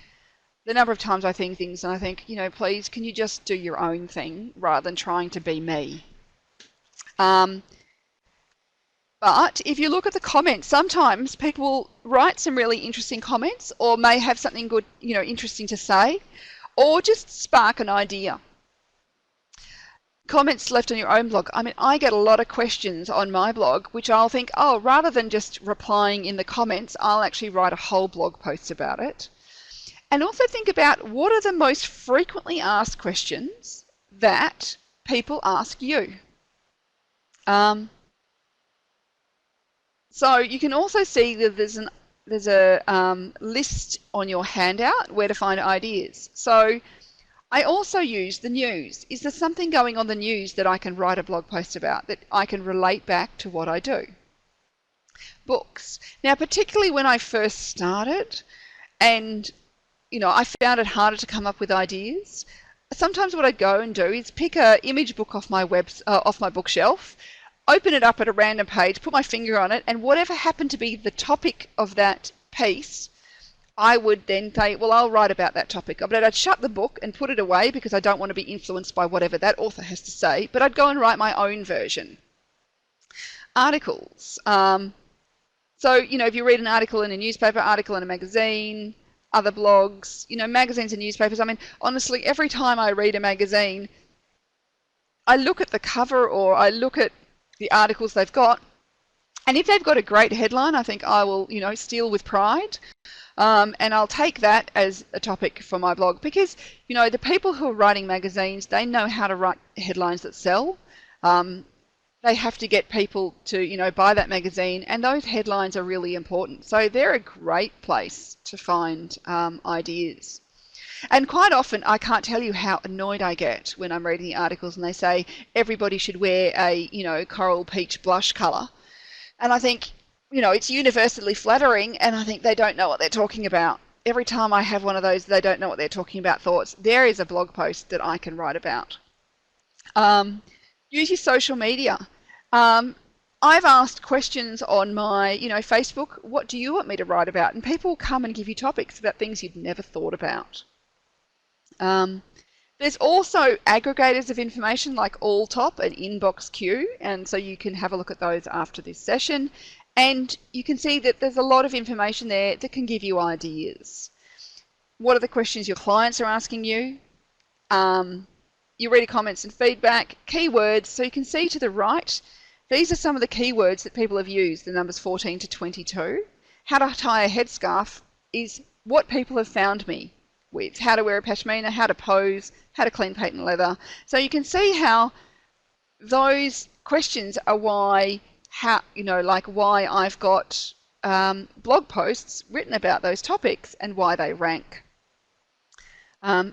the number of times I think things and I think, please, can you just do your own thing rather than trying to be me? But if you look at the comments, sometimes people write some really interesting comments or may have something good, interesting to say, or just spark an idea. Comments left on your own blog. I mean, I get a lot of questions on my blog, which I'll think, oh, rather than just replying in the comments, I'll actually write a whole blog post about it. And also think about what are the most frequently asked questions that people ask you. So you can also see that there's a list on your handout where to find ideas. So I also use the news. Is there something going on the news that I can write a blog post about that I can relate back to what I do? Books. Now, particularly when I first started and, I found it harder to come up with ideas, sometimes what I'd go and do is pick an image book off my bookshelf, open it up at a random page, put my finger on it, and whatever happened to be the topic of that piece, I would then say, well, I'll write about that topic. But I'd shut the book and put it away because I don't want to be influenced by whatever that author has to say, but I'd go and write my own version. Articles. So, if you read an article in a newspaper, article in a magazine, other blogs, magazines and newspapers, I mean, honestly, every time I read a magazine, I look at the cover or I look at the articles they've got, and if they've got a great headline, I think I will, steal with pride, and I'll take that as a topic for my blog because, the people who are writing magazines, they know how to write headlines that sell. They have to get people to, buy that magazine, and those headlines are really important. So they're a great place to find ideas. And quite often, I can't tell you how annoyed I get when I'm reading the articles and they say everybody should wear a, coral peach blush colour. And I think, it's universally flattering, and I think they don't know what they're talking about. Every time I have one of those, they don't know what they're talking about thoughts, there is a blog post that I can write about. Use your social media. I've asked questions on my, Facebook, what do you want me to write about? And people come and give you topics about things you'd never thought about. There's also aggregators of information like Alltop and InboxQ, and so you can have a look at those after this session. And you can see that there's a lot of information there that can give you ideas. What are the questions your clients are asking you? Your reader comments and feedback, keywords. So you can see to the right, these are some of the keywords that people have used, the numbers 14 to 22. How to tie a headscarf is what people have found me with. How to wear a pashmina, how to pose, how to clean patent leather. So you can see how those questions are why I've got blog posts written about those topics and why they rank.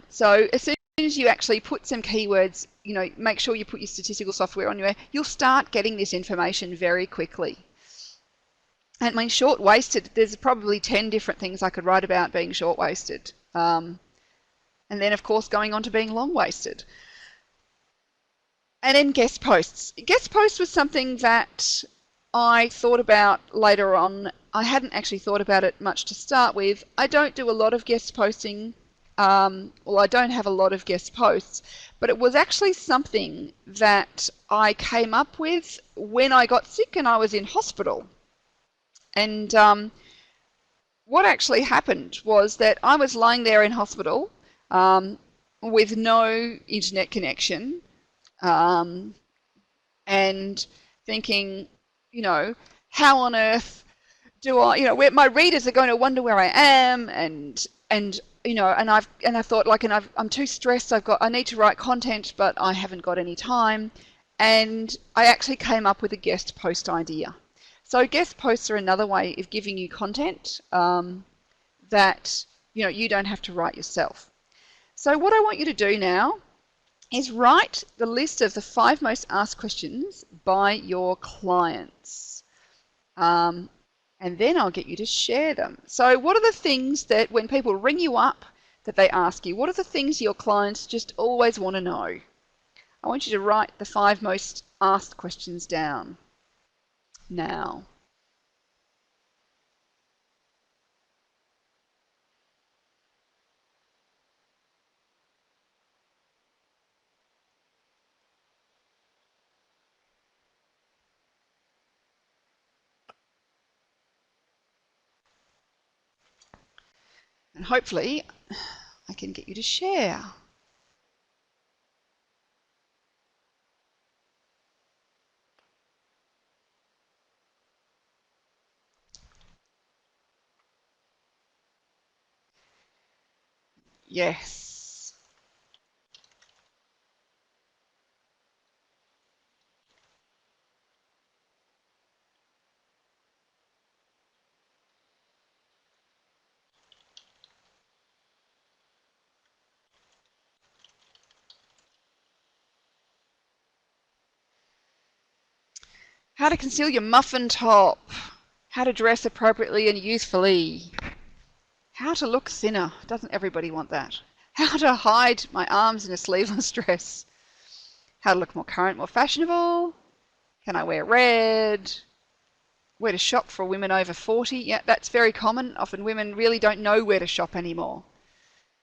So as soon as you actually put some keywords, make sure you put your statistical software on your, you'll start getting this information very quickly. And I mean, short-waisted, there's probably 10 different things I could write about being short-waisted. And then, of course, going on to being long-waisted. And then guest posts. Guest posts was something that I thought about later on. I hadn't actually thought about it much to start with. I don't do a lot of guest posting. Well, I don't have a lot of guest posts, but it was actually something that I came up with when I got sick and I was in hospital. And what actually happened was that I was lying there in hospital with no internet connection, and thinking, how on earth do I, where my readers are going to wonder where I am, and I thought, I'm too stressed. I need to write content, but I haven't got any time, and I actually came up with a guest post idea. So guest posts are another way of giving you content that you don't have to write yourself. So what I want you to do now is write the list of the 5 most asked questions by your clients. And then I'll get you to share them. So what are the things that when people ring you up that they ask you? What are the things your clients just always want to know? I want you to write the 5 most asked questions down now. And hopefully I can get you to share. Yes. How to conceal your muffin top. How to dress appropriately and youthfully. How to look thinner. Doesn't everybody want that? How to hide my arms in a sleeveless dress. How to look more current, more fashionable. Can I wear red? Where to shop for women over 40. Yeah, that's very common. Often women really don't know where to shop anymore.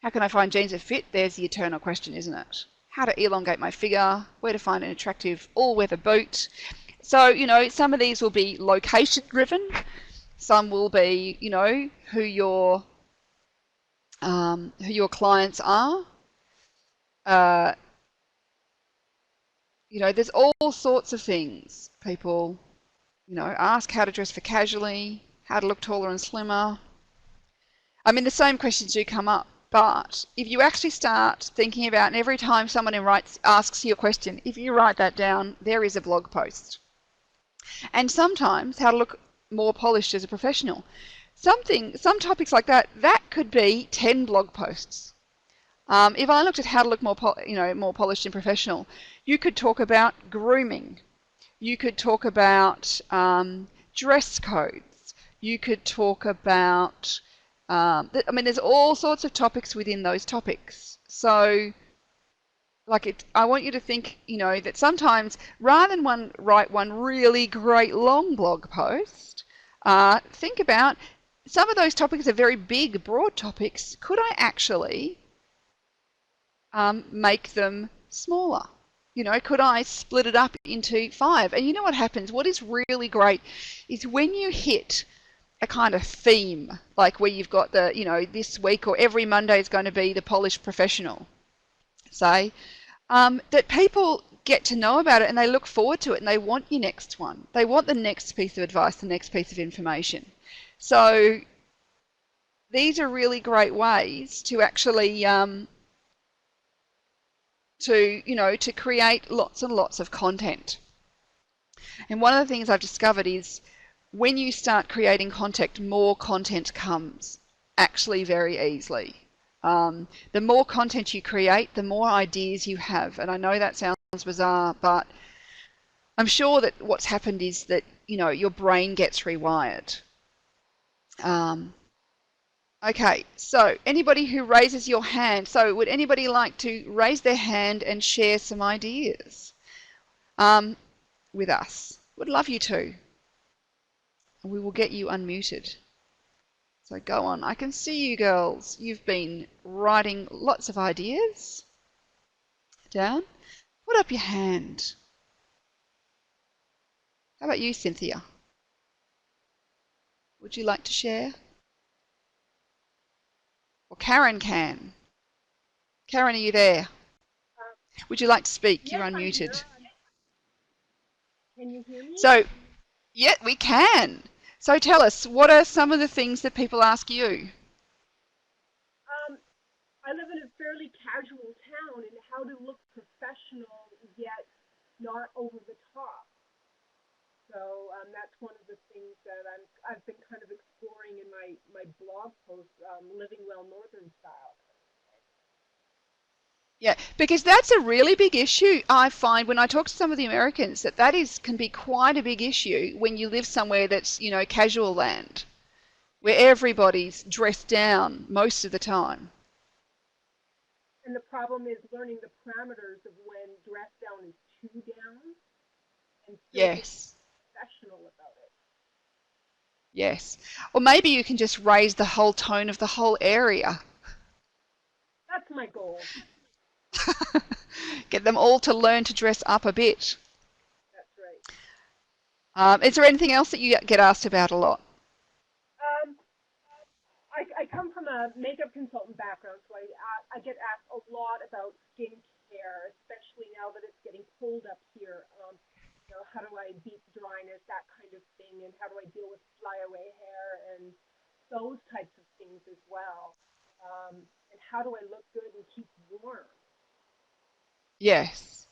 How can I find jeans that fit? There's the eternal question, isn't it? How to elongate my figure. Where to find an attractive all-weather boot. So, some of these will be location driven. Some will be, who your clients are. There's all sorts of things. People, ask how to dress for casually, how to look taller and slimmer. I mean, the same questions do come up, but if you actually start thinking about, and every time someone asks you a question, if you write that down, there is a blog post. And sometimes how to look more polished as a professional. Some topics like that could be 10 blog posts. If I looked at how to look more polished and professional, you could talk about grooming. You could talk about dress codes. You could talk about, there's all sorts of topics within those topics. So, I want you to think, that sometimes rather than write one really great long blog post, think about some of those topics are very big, broad topics. Could I actually make them smaller? Could I split it up into 5? And you know what happens? What is really great is when you hit a kind of theme, like where you've got the, this week or every Monday is going to be the polished professional, say, that people get to know about it and they look forward to it and they want your next one. They want the next piece of advice, the next piece of information. So these are really great ways to actually to create lots and lots of content. And one of the things I've discovered is when you start creating content, more content comes actually very easily. The more content you create, the more ideas you have. And I know that sounds bizarre, but I'm sure that what's happened is that, your brain gets rewired. Okay, so anybody who raises your hand, so would anybody like to raise their hand and share some ideas with us? Would love you to. We will get you unmuted. So go on. I can see you girls. You've been writing lots of ideas down. Put up your hand. How about you, Cynthia? Would you like to share? Or Karen can. Karen, are you there? Would you like to speak? Yes, You're unmuted. Can you hear me? So, yeah, we can. So tell us, what are some of the things that people ask you? I live in a fairly casual town, and how to look professional yet not over the top. So that's one of the things that I've been kind of exploring in my blog post, Living Well Northern Style. Yeah, because that's a really big issue. I find when I talk to some of the Americans that can be quite a big issue when you live somewhere that's, casual land, where everybody's dressed down most of the time. And the problem is learning the parameters of when dress down is too down and still being Yes, professional about it. yes. Or maybe you can just raise the whole tone of the whole area. That's my goal. Get them all to learn to dress up a bit. That's right. Is there anything else that you get asked about a lot? I come from a makeup consultant background, so I get asked a lot about skincare, especially now that it's getting cold up here. How do I beat dryness, that kind of thing, and how do I deal with flyaway hair and those types of things as well. And how do I look good and keep warm? Yes.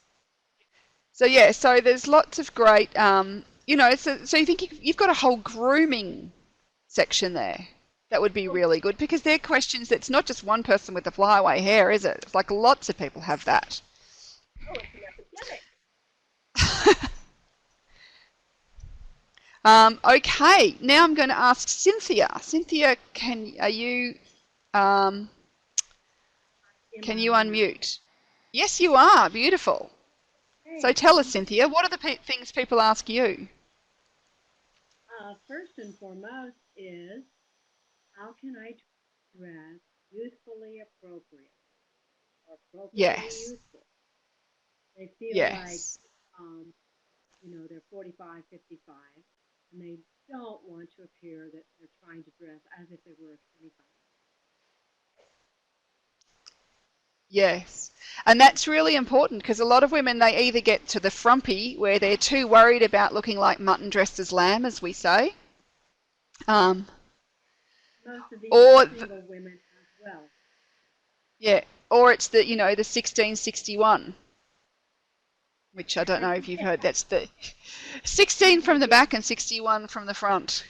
So yeah, so there's lots of great, so you think you've got a whole grooming section there. That would be really good because they're questions that's not just one person with the flyaway hair, is it? It's like lots of people have that. Oh, it's an epidemic. Okay, now I'm going to ask Cynthia. Cynthia, can you unmute? Yes, you are. Beautiful. So tell us, Cynthia, what are the things people ask you? First and foremost is, how can I dress youthfully appropriate or appropriately Yes. youthful? They feel Yes. like, they're 45, 55, and they don't want to appear that they're trying to dress as if they were 25. Yes. And that's really important because a lot of women, they either get to the frumpy where they're too worried about looking like mutton dressed as lamb, as we say. Most of these Or are single women as well. Yeah, or it's the 1661, which I don't know if you've heard. That's the 16 from the back and 61 from the front.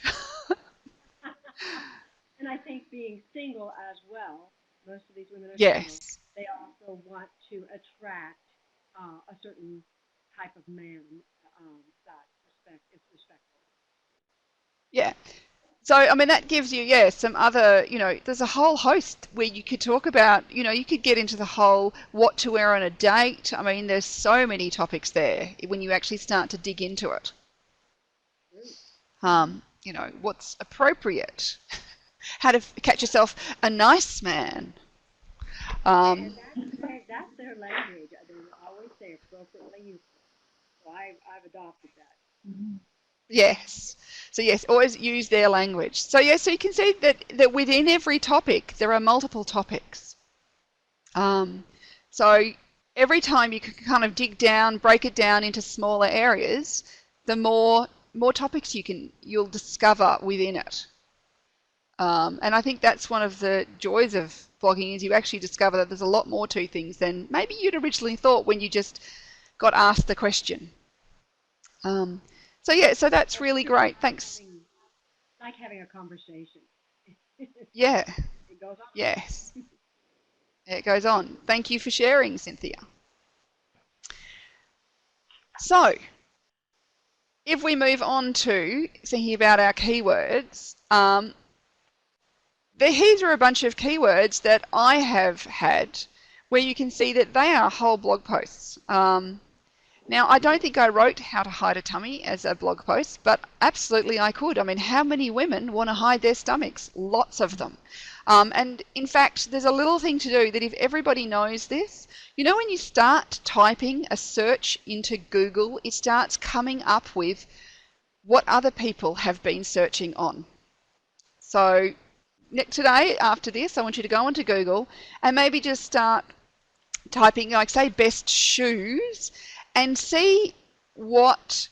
And I think being single as well, most of these women are single. Yes. They also want to attract a certain type of man that is respectful. Yeah. So, I mean, that gives you, some other, there's a whole host where you could talk about, you could get into the whole what to wear on a date. I mean, there's so many topics there when you actually start to dig into it. What's appropriate, how to catch yourself a nice man. And that's their language. They always say appropriately useful. So I've adopted that. Mm-hmm. Yes. So yes, always use their language. So yes, so you can see that within every topic there are multiple topics. So every time you can kind of dig down, break it down into smaller areas, the more topics you'll discover within it. And I think that's one of the joys of blogging is you actually discover that there's a lot more to things than maybe you'd originally thought when you just got asked the question. So yeah, so that's really great. Thanks. Like having a conversation. Yeah. It goes on. Yes. It goes on. Thank you for sharing, Cynthia. So, if we move on to thinking about our keywords, these are a bunch of keywords that I have had where you can see that they are whole blog posts. Now, I don't think I wrote how to hide a tummy as a blog post, but absolutely I could. I mean, how many women want to hide their stomachs? Lots of them. And in fact, there's a little thing to do that if everybody knows this, you know, when you start typing a search into Google, it starts coming up with what other people have been searching on. So today, after this, I want you to go onto Google and maybe just start typing, like say, best shoes, and see what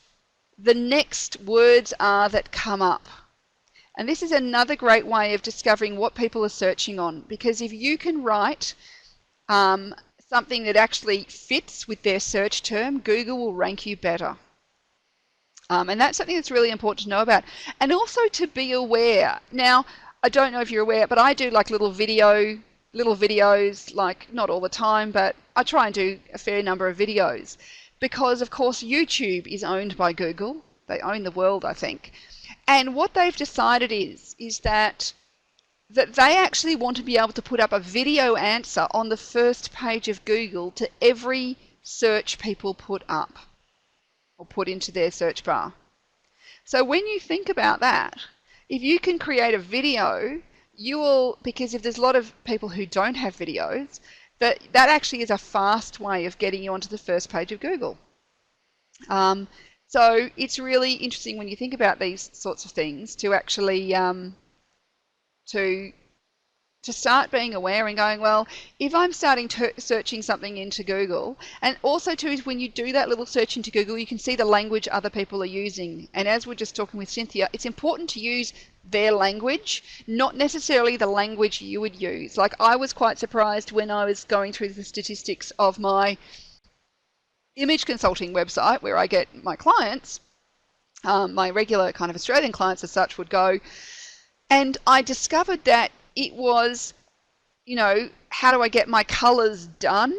the next words are that come up. And this is another great way of discovering what people are searching on, because if you can write something that actually fits with their search term, Google will rank you better. And that's something that's really important to know about. And also to be aware. Now, I don't know if you're aware, but I do like little videos, like not all the time, but I try and do a fair number of videos. Because, of course, YouTube is owned by Google. They own the world, I think. And what they've decided is that they actually want to be able to put up a video answer on the first page of Google to every search people put up or put into their search bar. So when you think about that, if you can create a video, you will, because if there's a lot of people who don't have videos, that actually is a fast way of getting you onto the first page of Google. So it's really interesting when you think about these sorts of things to actually to start being aware and going, well, if I'm starting searching something into Google, and also too is when you do that little search into Google, you can see the language other people are using. And as we're just talking with Cynthia, it's important to use their language, not necessarily the language you would use. Like I was quite surprised when I was going through the statistics of my image consulting website where I get my clients, my regular kind of Australian clients as such would go, and I discovered that it was, you know, how do I get my colours done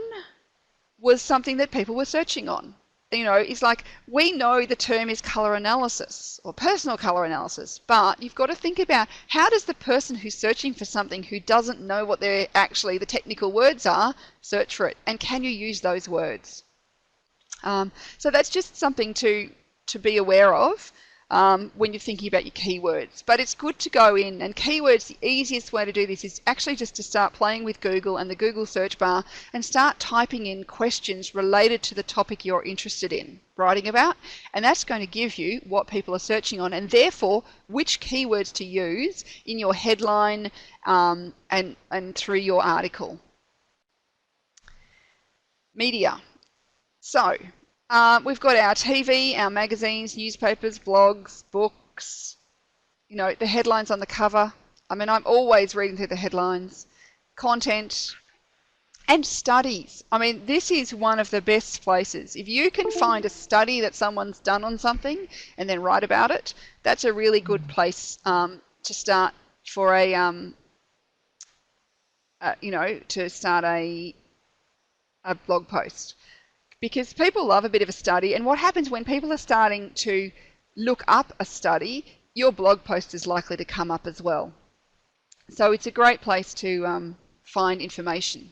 was something that people were searching on. You know, it's like we know the term is colour analysis or personal colour analysis, but you've got to think about how does the person who's searching for something who doesn't know what they're actually the technical words are search for it, and can you use those words? So that's just something to be aware of when you're thinking about your keywords. But it's good to go in, and keywords, the easiest way to do this is actually just to start playing with Google and the Google search bar and start typing in questions related to the topic you're interested in writing about, and that's going to give you what people are searching on, and therefore which keywords to use in your headline and through your article. Media. So we've got our TV, our magazines, newspapers, blogs, books, you know, the headlines on the cover. I mean, I'm always reading through the headlines, content, and studies. I mean, this is one of the best places. If you can find a study that someone's done on something and then write about it, that's a really good place to start for a, you know, to start a blog post. Because people love a bit of a study, and what happens when people are starting to look up a study, your blog post is likely to come up as well. So it's a great place to find information.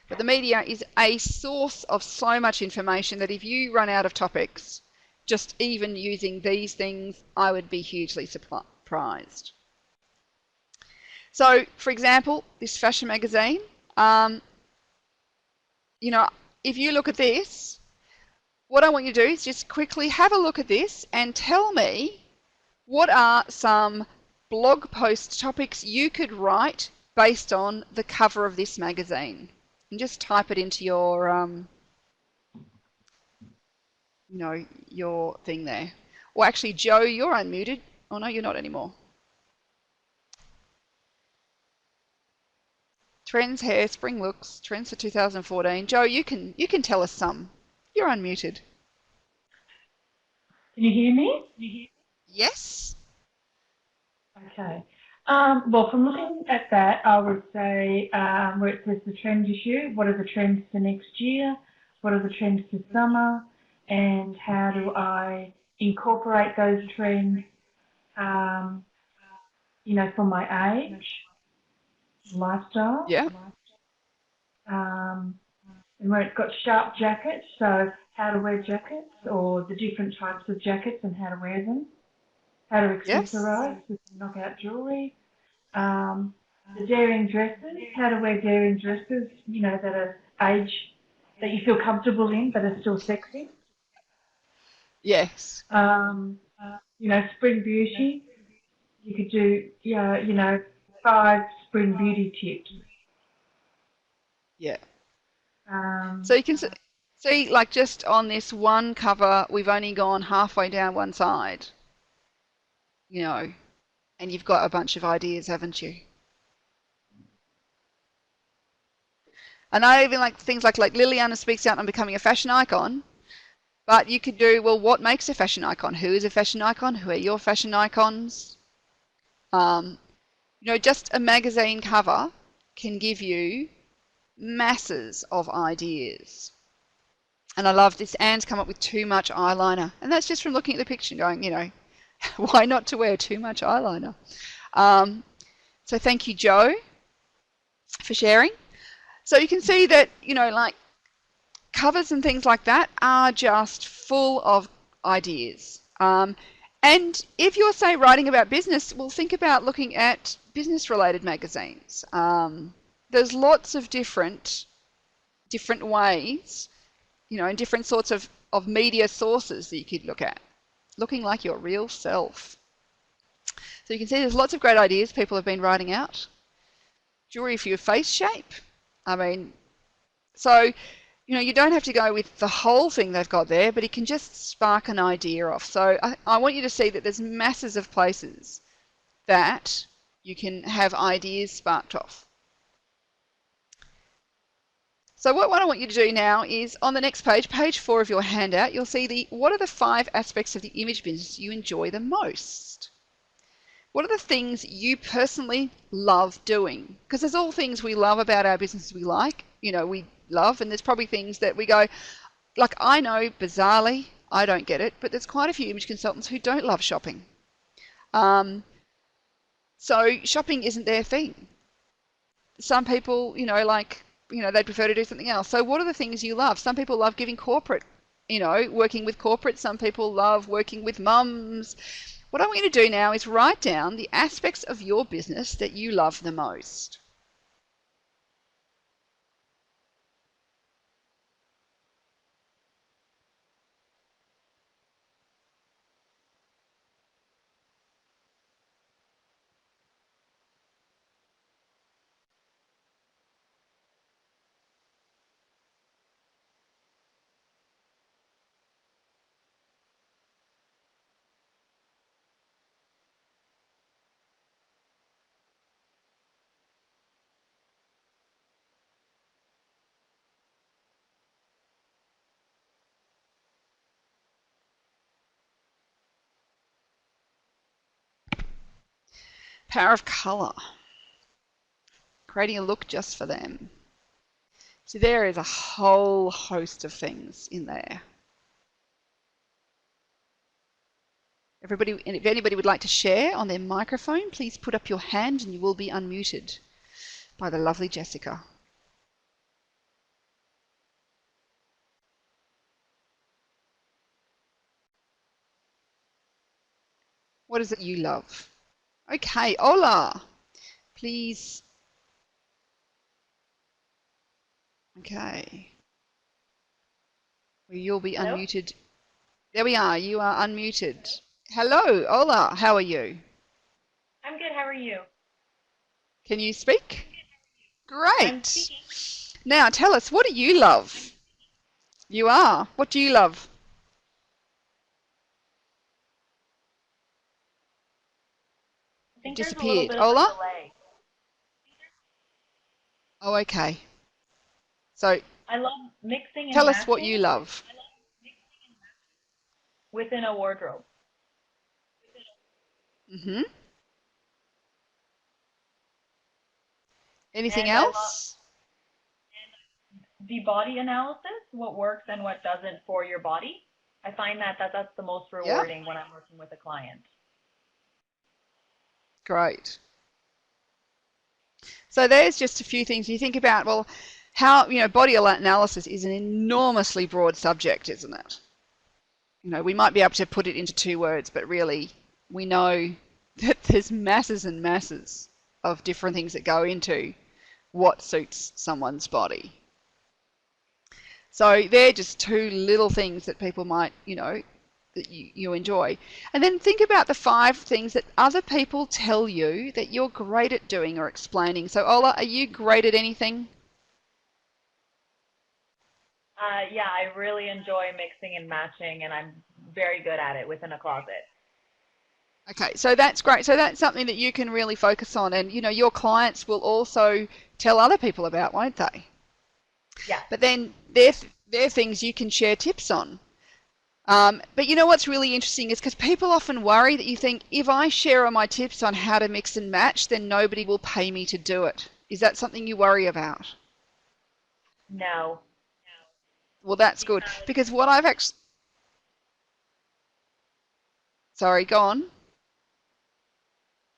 But the media is a source of so much information that if you run out of topics, just even using these things, I would be hugely surprised. So, for example, this fashion magazine, you know, if you look at this, what I want you to do is just quickly have a look at this and tell me what are some blog post topics you could write based on the cover of this magazine. And just type it into your, you know, your thing there. Or actually, Joe, you're unmuted. Oh no, you're not anymore. Trends, hair, spring looks, trends for 2014. Joe, you can tell us some. You're unmuted. Can you hear me? Yes. Okay. Well, from looking at that, I would say where it says the trend issue, what are the trends for next year? What are the trends for summer? And how do I incorporate those trends, for my age, lifestyle? Yeah. And where it's got sharp jackets, so how to wear jackets or the different types of jackets and how to wear them, how to Yes. accessorise with knockout jewellery. The daring dresses, how to wear daring dresses, that are age, that you feel comfortable in but are still sexy. Yes. Spring beauty, you could do, 5 spring beauty tips. Yeah. Um, So you can see, like, just on this one cover, we've only gone halfway down one side, and you've got a bunch of ideas, haven't you? And I even like things like Liliana speaks out on becoming a fashion icon, but you could do, well, what makes a fashion icon? Who is a fashion icon? Who are your fashion icons? Just a magazine cover can give you masses of ideas. And I love this. Anne's come up with too much eyeliner. And that's just from looking at the picture and going, why not to wear too much eyeliner? So thank you, Joe, for sharing. So you can see that, like covers and things like that are just full of ideas. And if you're, say, writing about business, well, think about looking at business-related magazines. There's lots of different ways, and different sorts of media sources that you could look at, looking like your real self. So you can see there's lots of great ideas people have been writing out. Jewelry for your face shape. So, you don't have to go with the whole thing they've got there, but it can just spark an idea off. So I want you to see that there's masses of places that you can have ideas sparked off. So what I want you to do now is on the next page, page 4 of your handout, you'll see what are the 5 aspects of the image business you enjoy the most? What are the things you personally love doing? Because there's all things we love about our business we like, we love, and there's probably things that we go, like I know bizarrely, I don't get it, but there's quite a few image consultants who don't love shopping. So shopping isn't their thing. Some people, they'd prefer to do something else. So what are the things you love? Some people love giving corporate, working with corporate. Some people love working with mums. What I want you to do now is write down the aspects of your business that you love the most. Power of colour. Creating a look just for them. So there is a whole host of things in there. Everybody, and if anybody would like to share on their microphone, please put up your hand and you will be unmuted by the lovely Jessica. What is it you love? Okay, Ola, please. Okay. Well, you'll be Hello? unmuted. There we are. You are unmuted. Hello, Ola. How are you? I'm good. How are you? Can you speak? I'm Great. speaking. Now, tell us, what do you love? You are. What do you love? I You've think there's a little disappeared. bit of a Ola? delay. Oh, okay. So I love mixing and tell us what you matching love. within a wardrobe. Mm-hmm. Anything And I love else? the body analysis, what works and what doesn't for your body. I find that that's the most Yeah, rewarding when I'm working with a client. great. So there's just a few things you think about. Well, how, body analysis is an enormously broad subject, isn't it? We might be able to put it into 2 words, but really we know that there's masses and masses of different things that go into what suits someone's body. So they're just 2 little things that people might, that you enjoy. And then think about the 5 things that other people tell you that you're great at doing or explaining. So Ola, are you great at anything? Yeah, I really enjoy mixing and matching, and I'm very good at it within a closet. Okay, so that's great. So that's something that you can really focus on, and your clients will also tell other people about, won't they? Yeah. But then they're things you can share tips on. But what's really interesting is because people often worry that you think, if I share all my tips on how to mix and match, then nobody will pay me to do it. Is that something you worry about? No. Well, that's good, because what I've actually... Sorry, go on.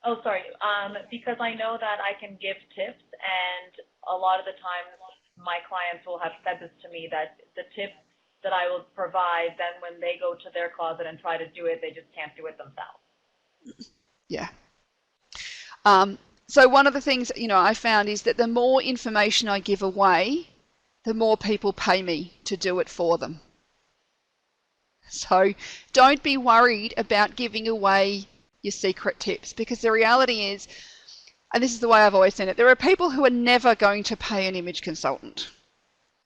Oh, sorry. Because I know that I can give tips, and a lot of the times my clients will have said this to me, that the tips that I will provide, then when they go to their closet and try to do it, they just can't do it themselves. Yeah. So one of the things, I found is that the more information I give away, the more people pay me to do it for them. So don't be worried about giving away your secret tips, because the reality is, and this is the way I've always seen it, there are people who are never going to pay an image consultant.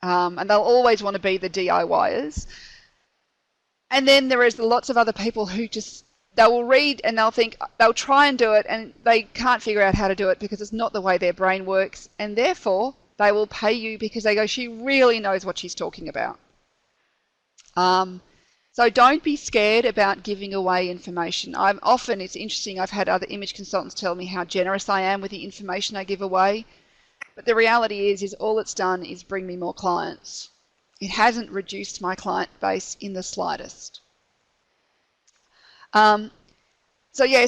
And they'll always want to be the DIYers. And then there is lots of other people who just, they will read and they'll think, they'll try and do it, and they can't figure out how to do it because it's not the way their brain works, and therefore they will pay you because they go, she really knows what she's talking about. So don't be scared about giving away information. It's interesting, I've had other image consultants tell me how generous I am with the information I give away. But the reality is all it's done is bring me more clients. It hasn't reduced my client base in the slightest. So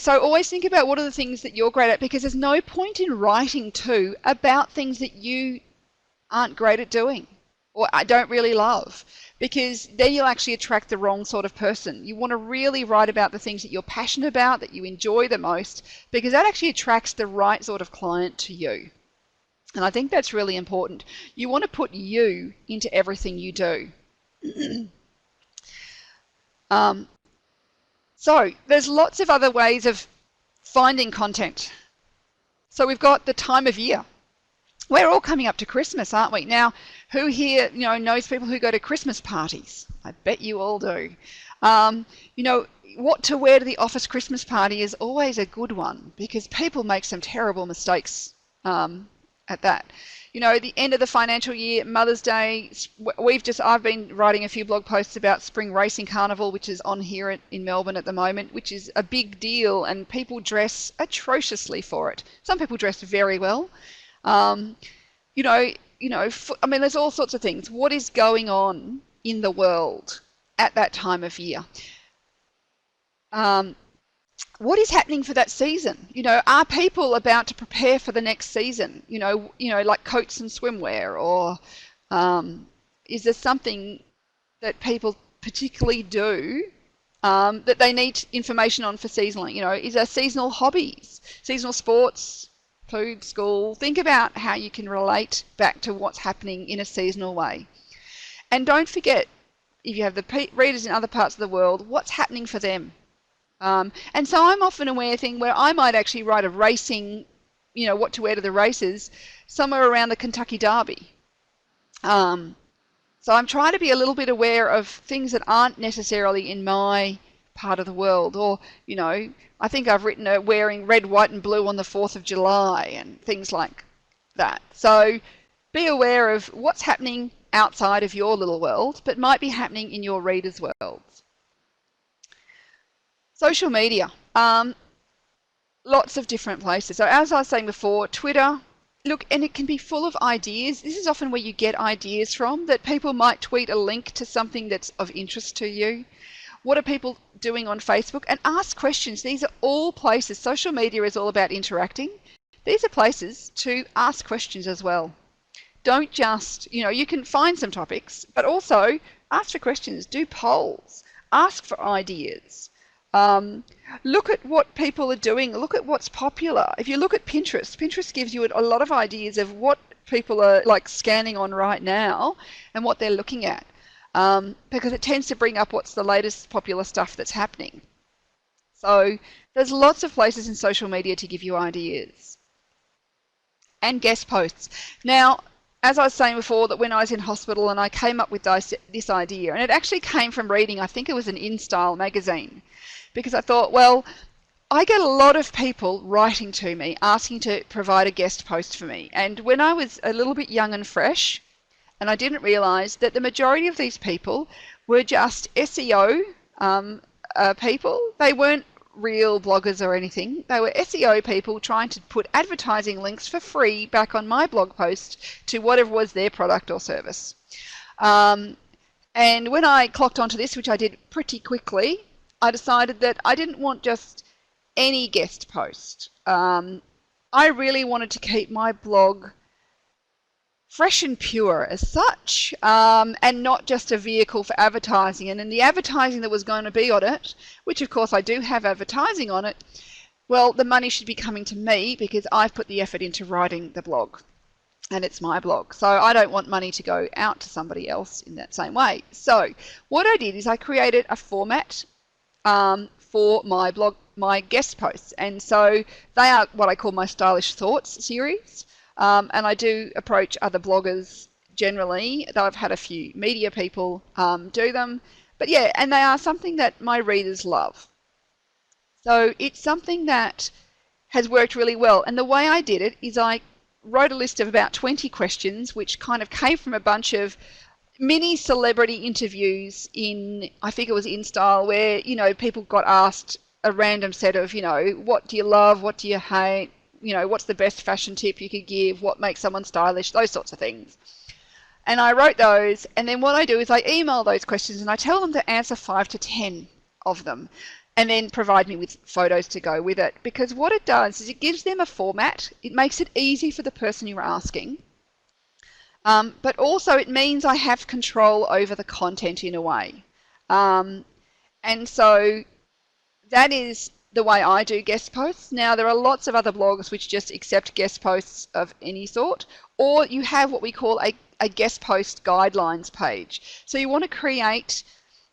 always think about what are the things that you're great at, because there's no point in writing too about things that you aren't great at doing or I don't really love, because then you'll actually attract the wrong sort of person. You want to really write about the things that you're passionate about, that you enjoy the most, because that actually attracts the right sort of client to you. And I think that's really important. You want to put you into everything you do. So there's lots of other ways of finding content. So we've got the time of year. We're all coming up to Christmas, aren't we? Now, who here knows people who go to Christmas parties? I bet you all do. What to wear to the office Christmas party is always a good one, because people make some terrible mistakes at that. The end of the financial year, Mother's Day, I've been writing a few blog posts about Spring Racing Carnival, which is on here in Melbourne at the moment, which is a big deal, and people dress atrociously for it. Some people dress very well. There's all sorts of things. What is going on in the world at that time of year? What is happening for that season? Are people about to prepare for the next season? Like coats and swimwear, or is there something that people particularly do that they need information on for seasonal? Is there seasonal hobbies, seasonal sports, food, school? Think about how you can relate back to what's happening in a seasonal way. And don't forget, if you have the readers in other parts of the world, what's happening for them. And so I'm often aware of thing where I might actually write a racing, what to wear to the races, somewhere around the Kentucky Derby. So I'm trying to be a little bit aware of things that aren't necessarily in my part of the world. Or, I think I've written wearing red, white and blue on the 4th of July and things like that. So be aware of what's happening outside of your little world, but might be happening in your readers' worlds. Social media, lots of different places. So as I was saying before, Twitter, look, and it can be full of ideas. This is often where you get ideas from, that people might tweet a link to something that's of interest to you. What are people doing on Facebook? And ask questions. These are all places. Social media is all about interacting. These are places to ask questions as well. Don't just, you can find some topics, but also ask for questions, do polls, ask for ideas. Look at what people are doing, look at what's popular. If you look at Pinterest, Pinterest gives you a lot of ideas of what people are like scanning on right now and what they're looking at, because it tends to bring up what's the latest popular stuff that's happening. So there's lots of places in social media to give you ideas. And guest posts. Now, as I was saying before, that when I was in hospital and I came up with this idea, and it actually came from reading, I think it was an InStyle magazine, because I thought, well, I get a lot of people writing to me asking to provide a guest post for me. And when I was a little bit young and fresh, and I didn't realise that the majority of these people were just SEO people. They weren't real bloggers or anything. They were SEO people trying to put advertising links for free back on my blog post to whatever was their product or service. And when I clocked onto this, which I did pretty quickly, I decided that I didn't want just any guest post. I really wanted to keep my blog fresh and pure as such, and not just a vehicle for advertising. And in the advertising that was going to be on it, which of course I do have advertising on it, well, the money should be coming to me because I've put the effort into writing the blog and it's my blog. So I don't want money to go out to somebody else in that same way. So what I did is I created a format for my blog, my guest posts. And so they are what I call my Stylish Thoughts series. And I do approach other bloggers generally, though I've had a few media people do them. But yeah, and they are something that my readers love. So it's something that has worked really well. And the way I did it is I wrote a list of about 20 questions, which kind of came from a bunch of mini celebrity interviews in, I think it was InStyle, where, people got asked a random set of, what do you love? What do you hate? What's the best fashion tip you could give? What makes someone stylish? Those sorts of things. And I wrote those, and then what I do is I email those questions and I tell them to answer 5 to 10 of them, and then provide me with photos to go with it. Because what it does is it gives them a format. It makes it easy for the person you're asking. But also it means I have control over the content in a way. And so that is the way I do guest posts. Now, there are lots of other blogs which just accept guest posts of any sort, or you have what we call a guest post guidelines page. So you want to create,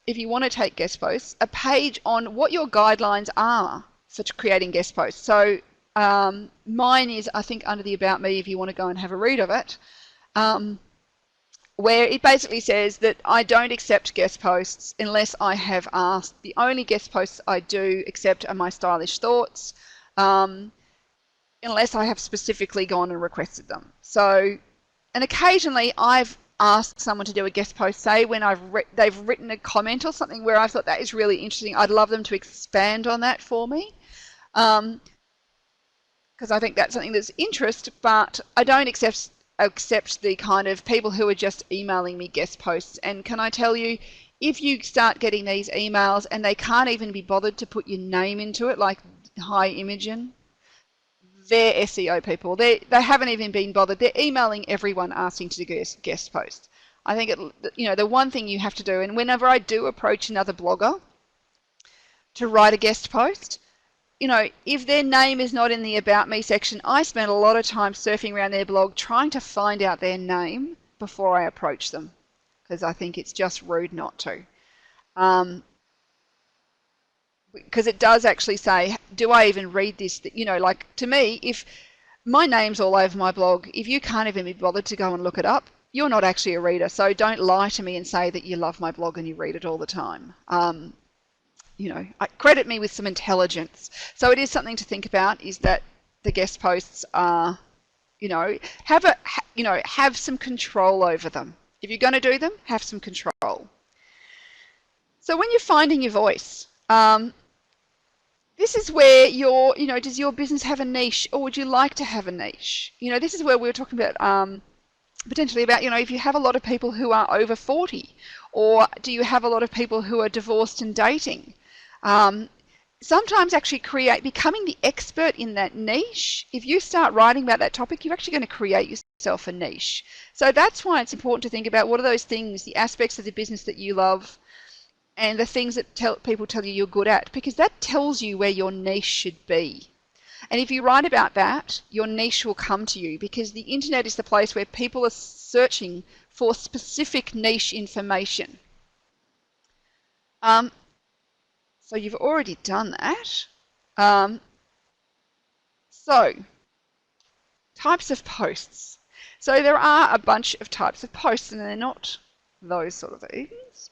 if you want to take guest posts, a page on what your guidelines are for creating guest posts. So mine is, I think, under the About Me, if you want to go and have a read of it, where it basically says that I don't accept guest posts unless I have asked. The only guest posts I do accept are my Stylish Thoughts, unless I have specifically gone and requested them. So, and occasionally I've asked someone to do a guest post, say when they've written a comment or something where I thought that is really interesting. I'd love them to expand on that for me, because I think that's something that's interest, but I don't accept the kind of people who are just emailing me guest posts. And can I tell you, if you start getting these emails and they can't even be bothered to put your name into it, like Hi Imogen, they're SEO people. They haven't even been bothered. They're emailing everyone asking to do guest posts. I think the one thing you have to do, and whenever I do approach another blogger to write a guest post, if their name is not in the About Me section, I spend a lot of time surfing around their blog trying to find out their name before I approach them, because I think it's just rude not to. Because it does actually say, do I even read this? Like, to me, if my name's all over my blog, if you can't even be bothered to go and look it up, you're not actually a reader. So don't lie to me and say that you love my blog and you read it all the time. Credit me with some intelligence. So it is something to think about, is that the guest posts are, have some control over them. If you're going to do them, have some control. So when you're finding your voice, this is where does your business have a niche, or would you like to have a niche? This is where we were talking about potentially about, if you have a lot of people who are over 40, or do you have a lot of people who are divorced and dating? Sometimes actually becoming the expert in that niche, if you start writing about that topic, you're actually going to create yourself a niche. So that's why it's important to think about what are those things, the aspects of the business that you love, and the things that people tell you you're good at, because that tells you where your niche should be. And if you write about that, your niche will come to you, because the internet is the place where people are searching for specific niche information. So you've already done that. So, types of posts. So there are a bunch of types of posts, and they're not those sort of things,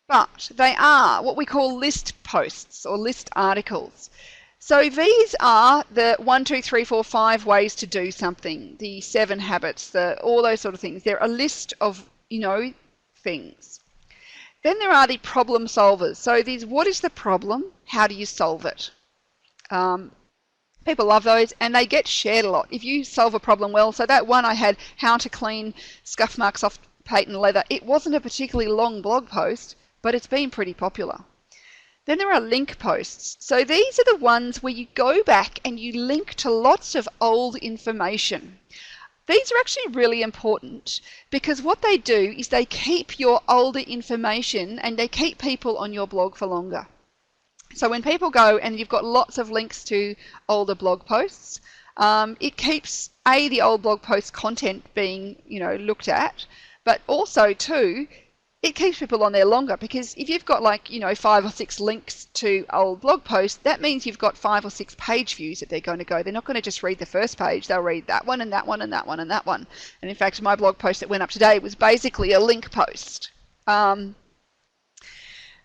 but they are what we call list posts or list articles. So these are the 1, 2, 3, 4, 5 ways to do something, the 7 habits, all those sort of things. They're a list of, things. Then there are the problem solvers. So what is the problem? How do you solve it? People love those, and they get shared a lot. If you solve a problem well, so that one I had, how to clean scuff marks off patent leather, it wasn't a particularly long blog post, but it's been pretty popular. Then there are link posts. So these are the ones where you go back and you link to lots of old information. These are actually really important, because what they do is they keep your older information and they keep people on your blog for longer. So when people go and you've got lots of links to older blog posts, it keeps the old blog post content being looked at, but also too, it keeps people on there longer, because if you've got 5 or 6 links to old blog posts, that means you've got 5 or 6 page views that they're going to go. They're not going to just read the first page, they'll read that one and that one and that one and that one. And in fact, my blog post that went up today was basically a link post.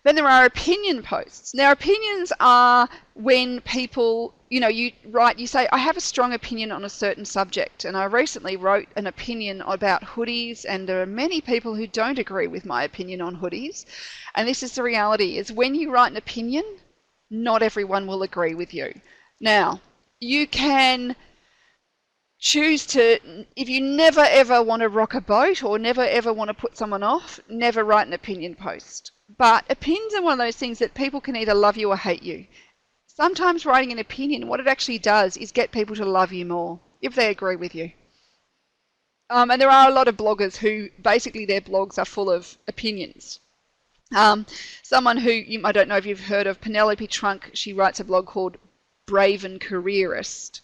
Then there are opinion posts. Now, opinions are when people, you say, I have a strong opinion on a certain subject. And I recently wrote an opinion about hoodies, and there are many people who don't agree with my opinion on hoodies. And this is the reality, is when you write an opinion, not everyone will agree with you. Now, you can choose to, if you never ever want to rock a boat or never ever want to put someone off, never write an opinion post. But opinions are one of those things that people can either love you or hate you. Sometimes writing an opinion, what it actually does is get people to love you more, if they agree with you. And there are a lot of bloggers who basically their blogs are full of opinions. Someone who, I don't know if you've heard of, Penelope Trunk, she writes a blog called Brave and Careerist.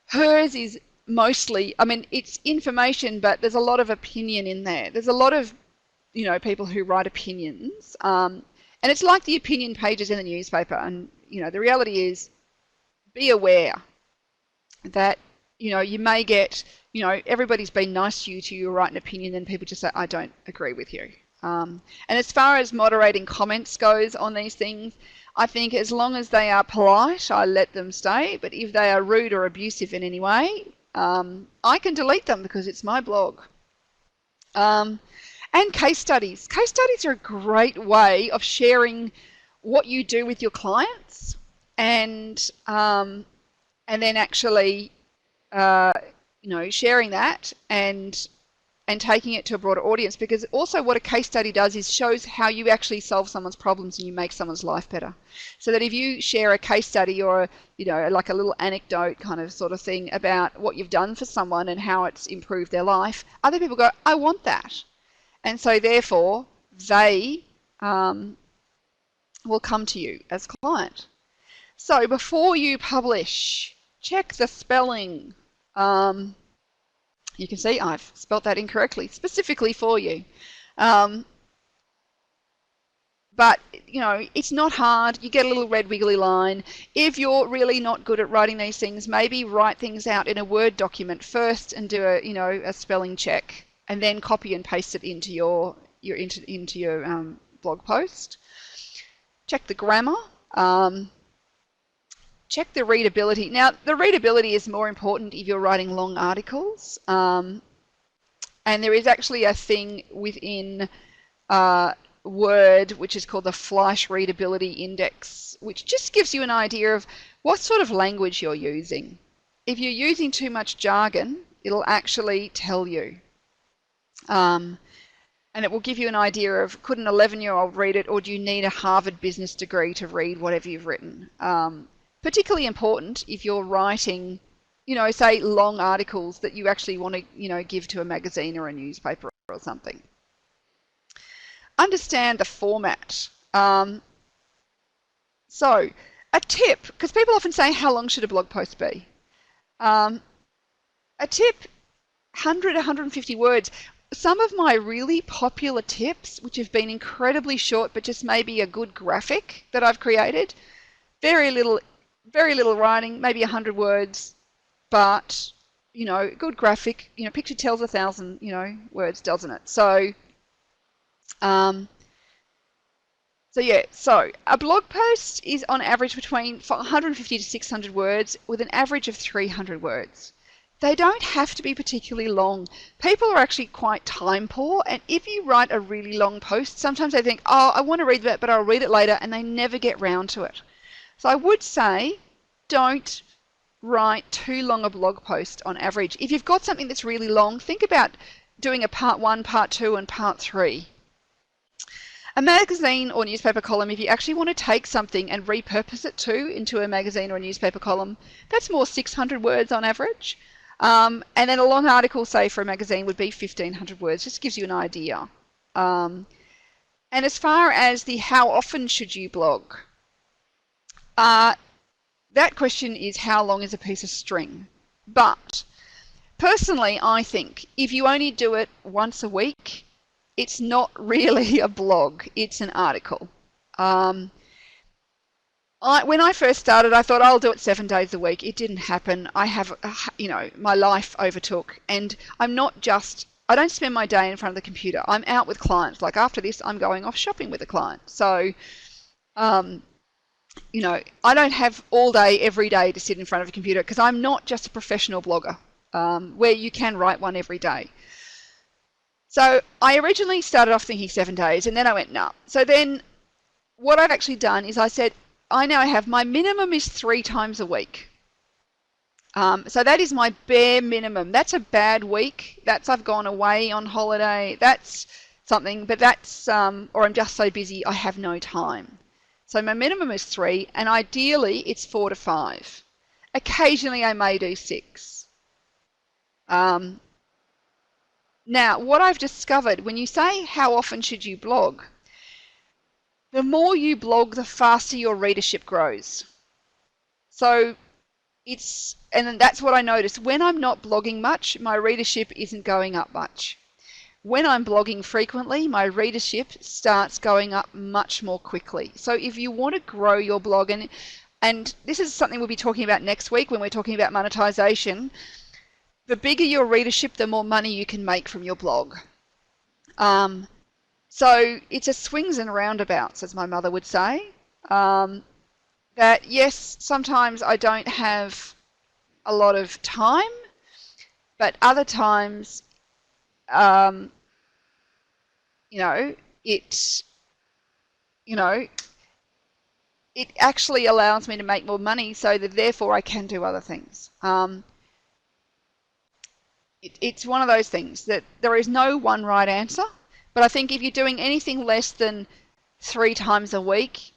Hers is mostly, it's information, but there's a lot of opinion in there. There's a lot of people who write opinions, and it's like the opinion pages in the newspaper. And the reality is, be aware that you may get everybody's been nice to you write an opinion, then people just say, I don't agree with you. And as far as moderating comments goes on these things, I think as long as they are polite, I let them stay. But if they are rude or abusive in any way, I can delete them, because it's my blog. And case studies. Case studies are a great way of sharing what you do with your clients, and then actually, sharing that and taking it to a broader audience. Because also what a case study does is shows how you actually solve someone's problems and you make someone's life better. So that if you share a case study or like a little anecdote kind of sort of thing about what you've done for someone and how it's improved their life, other people go, I want that. And so therefore, they will come to you as a client. So before you publish, check the spelling. You can see I've spelt that incorrectly, specifically for you. But, it's not hard. You get a little red wiggly line. If you're really not good at writing these things, maybe write things out in a Word document first and do a spelling check, and then copy and paste it into your blog post. Check the grammar. Check the readability. Now, the readability is more important if you're writing long articles. And there is actually a thing within word which is called the Fleisch Readability Index, which just gives you an idea of what sort of language you're using. If you're using too much jargon, it'll actually tell you. And it will give you an idea of, could an 11-year-old read it, or do you need a Harvard business degree to read whatever you've written? Particularly important if you're writing, you know, say long articles that you actually want to, you know, give to a magazine or a newspaper or something. Understand the format. So a tip, because people often say, how long should a blog post be? A tip, 100, 150 words. Some of my really popular tips, which have been incredibly short, but just maybe a good graphic that I've created, very little writing, maybe 100 words, but, you know, good graphic, you know, picture tells 1,000, you know, words, doesn't it? So, so a blog post is on average between 150 to 600 words with an average of 300 words. They don't have to be particularly long. People are actually quite time poor, and if you write a really long post, sometimes they think, oh, I want to read that, but I'll read it later, and they never get round to it. So I would say don't write too long a blog post on average. If you've got something that's really long, think about doing a part 1, part 2, and part 3. A magazine or newspaper column, if you actually want to take something and repurpose it into a magazine or a newspaper column, that's more 600 words on average. And then a long article, say, for a magazine would be 1,500 words. Just gives you an idea. And as far as the how often should you blog, that question is how long is a piece of string. But personally, I think if you only do it once a week, it's not really a blog, it's an article. When I first started, I thought I'll do it 7 days a week. It didn't happen. I have, you know, my life overtook, and I don't spend my day in front of the computer. I'm out with clients. Like after this, I'm going off shopping with a client. So, you know, I don't have all day, every day to sit in front of a computer because I'm not just a professional blogger where you can write one every day. So I originally started off thinking 7 days, and then I went, no. So then what I've actually done is I said, I now have my minimum is 3 times a week. So that is my bare minimum. That's a bad week. That's I've gone away on holiday. That's something, but that's, or I'm just so busy I have no time. So my minimum is 3, and ideally it's 4 to 5. Occasionally I may do 6. Now, what I've discovered, when you say how often should you blog, the more you blog, the faster your readership grows. So and that's what I noticed. When I'm not blogging much, my readership isn't going up much. When I'm blogging frequently, my readership starts going up much more quickly. So if you want to grow your blog, and this is something we'll be talking about next week when we're talking about monetization, the bigger your readership, the more money you can make from your blog. So it's a swings and roundabouts, as my mother would say. That yes, sometimes I don't have a lot of time, but other times, it actually allows me to make more money, so that therefore I can do other things. It's one of those things that there is no one right answer, but I think if you're doing anything less than 3 times a week,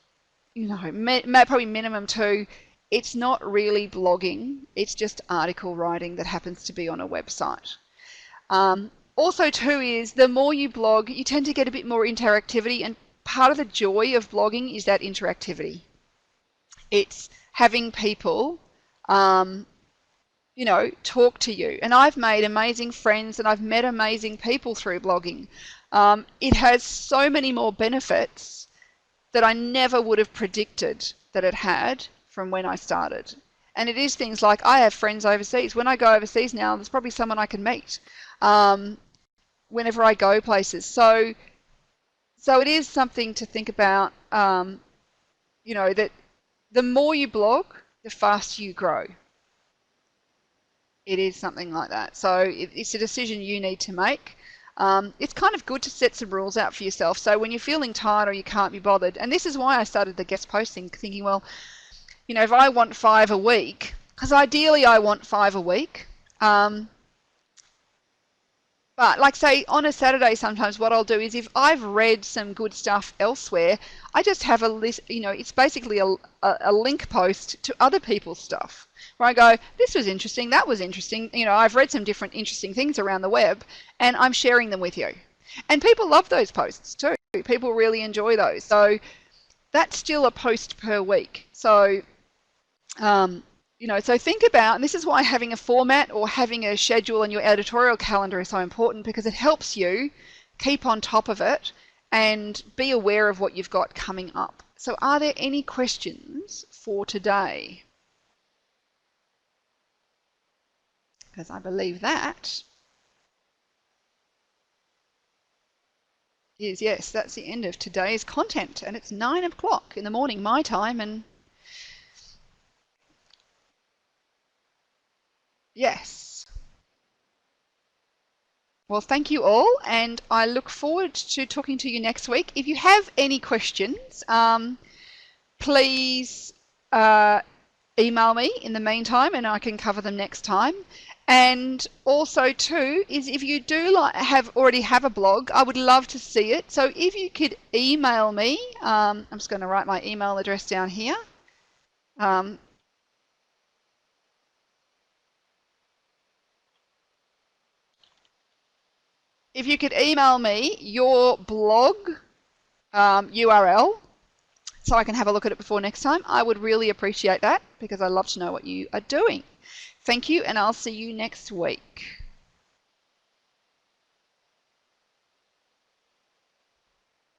probably minimum 2, it's not really blogging, it's just article writing that happens to be on a website. Also too is the more you blog, you tend to get a bit more interactivity, and part of the joy of blogging is that interactivity. It's having people talk to you. And I've made amazing friends and I've met amazing people through blogging. It has so many more benefits that I never would have predicted that it had from when I started. And it is things like I have friends overseas. When I go overseas now, there's probably someone I can meet whenever I go places. So it is something to think about, that the more you blog, the faster you grow. It is something like that. So it's a decision you need to make. It's kind of good to set some rules out for yourself. So when you're feeling tired or you can't be bothered, and this is why I started the guest posting, thinking, well, you know, if I want 5 a week, because ideally I want 5 a week, but like say on a Saturday sometimes what I'll do is if I've read some good stuff elsewhere, I just have a list, you know, it's basically a link post to other people's stuff where I go, this was interesting, that was interesting, you know, I've read some different interesting things around the web and I'm sharing them with you. And people love those posts too. People really enjoy those. So that's still a post per week. So, you know, so think about, and this is why having a format or having a schedule in your editorial calendar is so important, because it helps you keep on top of it and be aware of what you've got coming up. So are there any questions for today? Because I believe that is, yes, that's the end of today's content, and it's 9 o'clock in the morning my time, and yes. Well, thank you all, and I look forward to talking to you next week. If you have any questions, please email me in the meantime, and I can cover them next time. And also too, is if you do already have a blog, I would love to see it. So if you could email me, I'm just going to write my email address down here. If you could email me your blog URL so I can have a look at it before next time, I would really appreciate that, because I love to know what you are doing. Thank you, and I'll see you next week.